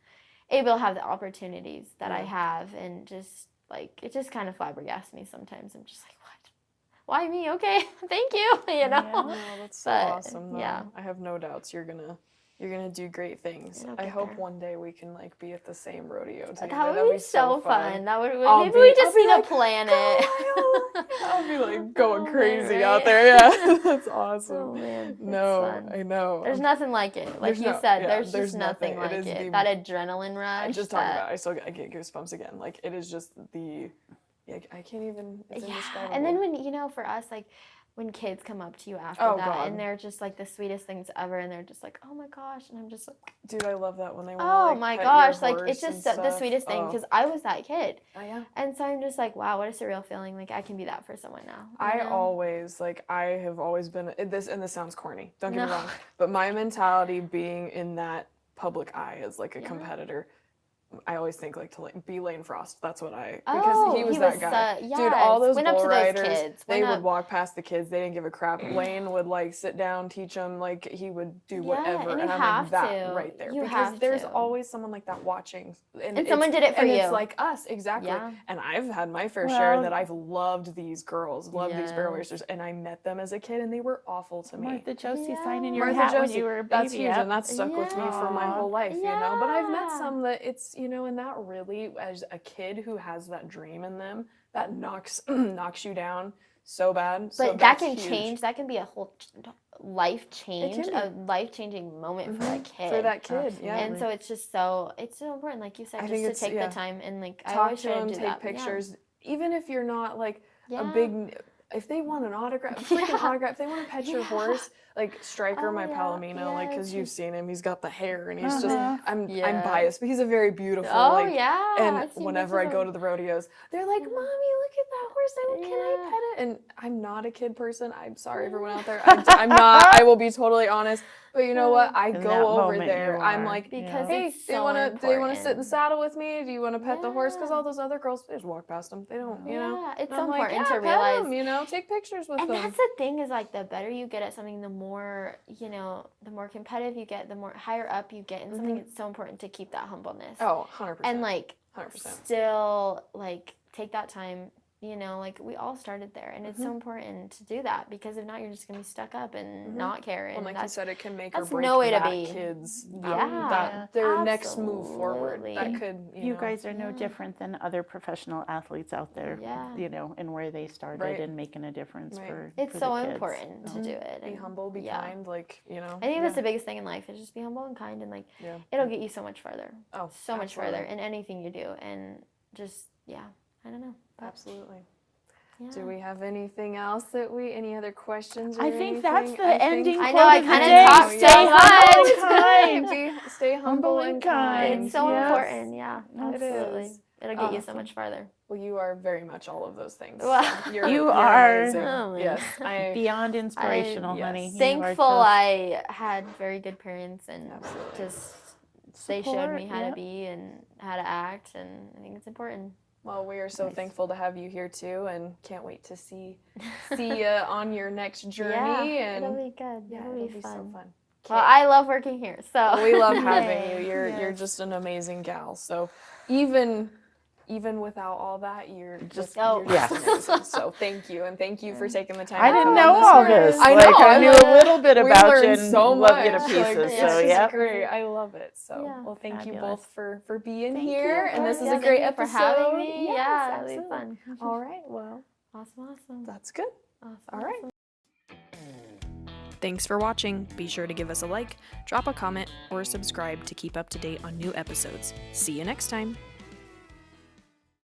Speaker 2: able to have the opportunities that I have, and just like it just kind of flabbergasts me sometimes. I'm just like, what? Why me? Okay, thank you. You know.
Speaker 1: Yeah, no, that's so awesome. Though. Yeah, I have no doubts you're gonna do great things. I hope one day we can like be at the same rodeo together.
Speaker 2: That would be so fun. That would maybe we just need to plan it.
Speaker 1: I'll be like going crazy out there. Yeah, that's awesome.
Speaker 2: Oh man,
Speaker 1: no,
Speaker 2: fun.
Speaker 1: I know.
Speaker 2: There's nothing like it. Like you said, there's just nothing like it. That adrenaline rush.
Speaker 1: I just talking about it, I get goosebumps again. Like it is just the, I can't even. It's indescribable.
Speaker 2: And then when for us like. When kids come up to you after that, and they're just like the sweetest things ever, and they're just like, oh my gosh, and I'm just like,
Speaker 1: dude, I love that when they want to
Speaker 2: oh
Speaker 1: like,
Speaker 2: my
Speaker 1: pet
Speaker 2: gosh,
Speaker 1: your
Speaker 2: like
Speaker 1: horse
Speaker 2: it's just
Speaker 1: and
Speaker 2: the sweetest thing, because I was that kid.
Speaker 1: Oh yeah.
Speaker 2: And so I'm just like, wow, what a surreal feeling. Like I can be that for someone now.
Speaker 1: I have always been this, and this sounds corny, don't get me wrong, but my mentality being in that public eye as like a competitor, I always think like to like be Lane Frost. That's what I
Speaker 2: Oh,
Speaker 1: he was that guy. Dude, all those
Speaker 2: Went up
Speaker 1: bull
Speaker 2: to those
Speaker 1: riders,
Speaker 2: kids.
Speaker 1: they
Speaker 2: Went
Speaker 1: would
Speaker 2: up.
Speaker 1: walk past the kids. They didn't give a crap. Lane would like sit down, teach them. Like he would do whatever.
Speaker 2: and you
Speaker 1: I'm
Speaker 2: have
Speaker 1: like that
Speaker 2: to.
Speaker 1: right there
Speaker 2: You
Speaker 1: because
Speaker 2: have
Speaker 1: there's
Speaker 2: to.
Speaker 1: always someone like that watching.
Speaker 2: And someone did it for
Speaker 1: and
Speaker 2: you.
Speaker 1: it's like us exactly.
Speaker 2: Yeah.
Speaker 1: And I've had my fair share
Speaker 3: Well,
Speaker 1: that I've loved these girls, loved these barrel racers, and I met them as a kid and they were awful to me.
Speaker 3: Martha Josie signing your
Speaker 1: Martha
Speaker 3: hat when
Speaker 1: Josie,
Speaker 3: you were a baby.
Speaker 1: that's huge, and that stuck with me for my whole life, you know. But I've met
Speaker 2: Yeah.
Speaker 1: some that it's, you know, and that really, as a kid who has that dream in them, that knocks you down so bad. So
Speaker 2: But that
Speaker 1: that's
Speaker 2: can
Speaker 1: huge.
Speaker 2: change. That can be a whole life change,
Speaker 1: can be.
Speaker 2: a life-changing moment for that kid.
Speaker 1: For that kid, yeah.
Speaker 2: And so it's just so important, like you said,
Speaker 1: I
Speaker 2: just
Speaker 1: think
Speaker 2: to
Speaker 1: it's-
Speaker 2: take
Speaker 1: yeah.
Speaker 2: the time and like I
Speaker 1: Talk
Speaker 2: always
Speaker 1: to
Speaker 2: try
Speaker 1: them,
Speaker 2: to do
Speaker 1: take
Speaker 2: that.
Speaker 1: pictures, even if you're not like
Speaker 2: Yeah.
Speaker 1: a big. If they want an autograph, freaking autograph, if they want to pet your horse, like Stryker, my Palomino, like because you've seen him, he's got the hair and he's just, I'm biased, but he's a very beautiful.
Speaker 2: Oh
Speaker 1: like,
Speaker 2: yeah.
Speaker 1: And
Speaker 2: I've seen
Speaker 1: whenever I
Speaker 2: pictures
Speaker 1: go
Speaker 2: of
Speaker 1: to the rodeos, they're like, "Mommy, look at that horse! Can I pet it?" And I'm not a kid person. I'm sorry, everyone out there. I'm not. I will be totally honest. But you know what? I
Speaker 3: In that
Speaker 1: go over
Speaker 3: moment
Speaker 1: there.
Speaker 3: you
Speaker 1: I'm
Speaker 3: are.
Speaker 1: like,
Speaker 2: because
Speaker 1: hey,
Speaker 2: it's
Speaker 1: do you
Speaker 2: so
Speaker 1: want to sit in the
Speaker 2: important.
Speaker 1: saddle with me? Do you want to pet the horse? Because all those other girls, they just walk past them. They don't, you know.
Speaker 2: Yeah, it's
Speaker 1: And
Speaker 2: so
Speaker 1: I'm like,
Speaker 2: important
Speaker 1: yeah,
Speaker 2: to
Speaker 1: pet
Speaker 2: realize.
Speaker 1: them, you know, take pictures with
Speaker 2: And
Speaker 1: them.
Speaker 2: that's the thing is like the better you get at something, the more, you know, the more competitive you get, the more higher up you get in something. It's so important to keep that humbleness.
Speaker 1: Oh, 100%.
Speaker 2: And like
Speaker 1: 100%.
Speaker 2: still like take that time, you know, like we all started there and it's so important to do that because if not you're just gonna be stuck up and not care. And
Speaker 1: Well, like you said, it can make or
Speaker 2: that's
Speaker 1: break
Speaker 2: no way to
Speaker 1: that
Speaker 2: be.
Speaker 1: kids.
Speaker 2: Yeah,
Speaker 1: that their next move forward.
Speaker 2: absolutely.
Speaker 1: That could,
Speaker 3: You
Speaker 1: know,
Speaker 3: guys are no different than other professional athletes out there,
Speaker 2: Yeah.
Speaker 3: you know, and where they started
Speaker 1: Right.
Speaker 3: and making a difference for
Speaker 2: It's
Speaker 3: for
Speaker 2: so
Speaker 3: the kids.
Speaker 2: important to do it.
Speaker 1: be
Speaker 2: and
Speaker 1: humble, be kind, like, you know.
Speaker 2: I think that's the biggest thing in life is just be humble and kind and like it'll get you so much further.
Speaker 1: Oh,
Speaker 2: so much further
Speaker 1: absolutely.
Speaker 2: in anything you do and just I don't know.
Speaker 1: Absolutely.
Speaker 2: Yeah.
Speaker 1: Do we have anything else any other questions or
Speaker 3: I think that's
Speaker 1: anything?
Speaker 3: the ending
Speaker 2: I
Speaker 3: quote
Speaker 2: know, I
Speaker 3: of the
Speaker 2: kinda
Speaker 3: day.
Speaker 2: talked
Speaker 3: Stay
Speaker 2: so
Speaker 3: humble
Speaker 2: much.
Speaker 3: and kind.
Speaker 1: Stay humble and kind.
Speaker 2: It's so
Speaker 3: Yes.
Speaker 2: important, yeah.
Speaker 1: It
Speaker 2: Absolutely.
Speaker 1: is.
Speaker 2: It'll get you so much farther.
Speaker 1: Well, you are very much all of those things.
Speaker 2: Well,
Speaker 3: You are
Speaker 1: amazing.
Speaker 2: Oh, man.
Speaker 1: Yes,
Speaker 3: Beyond inspirational,
Speaker 1: yes.
Speaker 3: honey. You are
Speaker 2: Thankful
Speaker 3: just-
Speaker 2: I had very good parents and
Speaker 1: Absolutely.
Speaker 2: just they showed
Speaker 3: Support,
Speaker 2: me how
Speaker 3: yep.
Speaker 2: to be and how to act and I think it's important.
Speaker 1: Well, we are so thankful to have you here too, and can't wait to see you on your next journey. And
Speaker 2: it'll be good.
Speaker 1: yeah,
Speaker 2: it'll be
Speaker 1: so
Speaker 2: fun.
Speaker 1: fun.
Speaker 2: Well, I love working here, so
Speaker 1: We love having you. You're
Speaker 3: Yes.
Speaker 1: just an amazing gal. So even without all that, you're just
Speaker 3: Yes.
Speaker 1: amazing. So thank you, and thank you for taking the time.
Speaker 3: I
Speaker 1: to
Speaker 3: didn't
Speaker 1: come
Speaker 3: know
Speaker 1: on
Speaker 3: all
Speaker 1: morning.
Speaker 3: this.
Speaker 1: I
Speaker 3: Like,
Speaker 1: know.
Speaker 3: I knew a little bit
Speaker 1: we
Speaker 3: about you
Speaker 1: learned
Speaker 3: and
Speaker 1: so
Speaker 3: love
Speaker 1: much.
Speaker 3: you to
Speaker 1: Like,
Speaker 3: pieces.
Speaker 1: it's
Speaker 3: So
Speaker 1: just
Speaker 3: yeah.
Speaker 1: great. I love it. So
Speaker 2: Yeah.
Speaker 1: well, thank you
Speaker 3: Fabulous.
Speaker 1: both for being
Speaker 3: Thank
Speaker 1: here,
Speaker 3: you.
Speaker 1: and this is
Speaker 2: Yeah,
Speaker 1: a great
Speaker 2: thank you
Speaker 1: episode.
Speaker 2: for having me.
Speaker 1: Yes,
Speaker 2: Yeah, it'll be
Speaker 1: absolutely.
Speaker 2: fun.
Speaker 1: All right. Well,
Speaker 2: Awesome.
Speaker 1: that's good.
Speaker 2: Awesome.
Speaker 1: All right.
Speaker 4: Thanks for watching. Be sure to give us a like, drop a comment, or subscribe to keep up to date on new episodes. See you next time.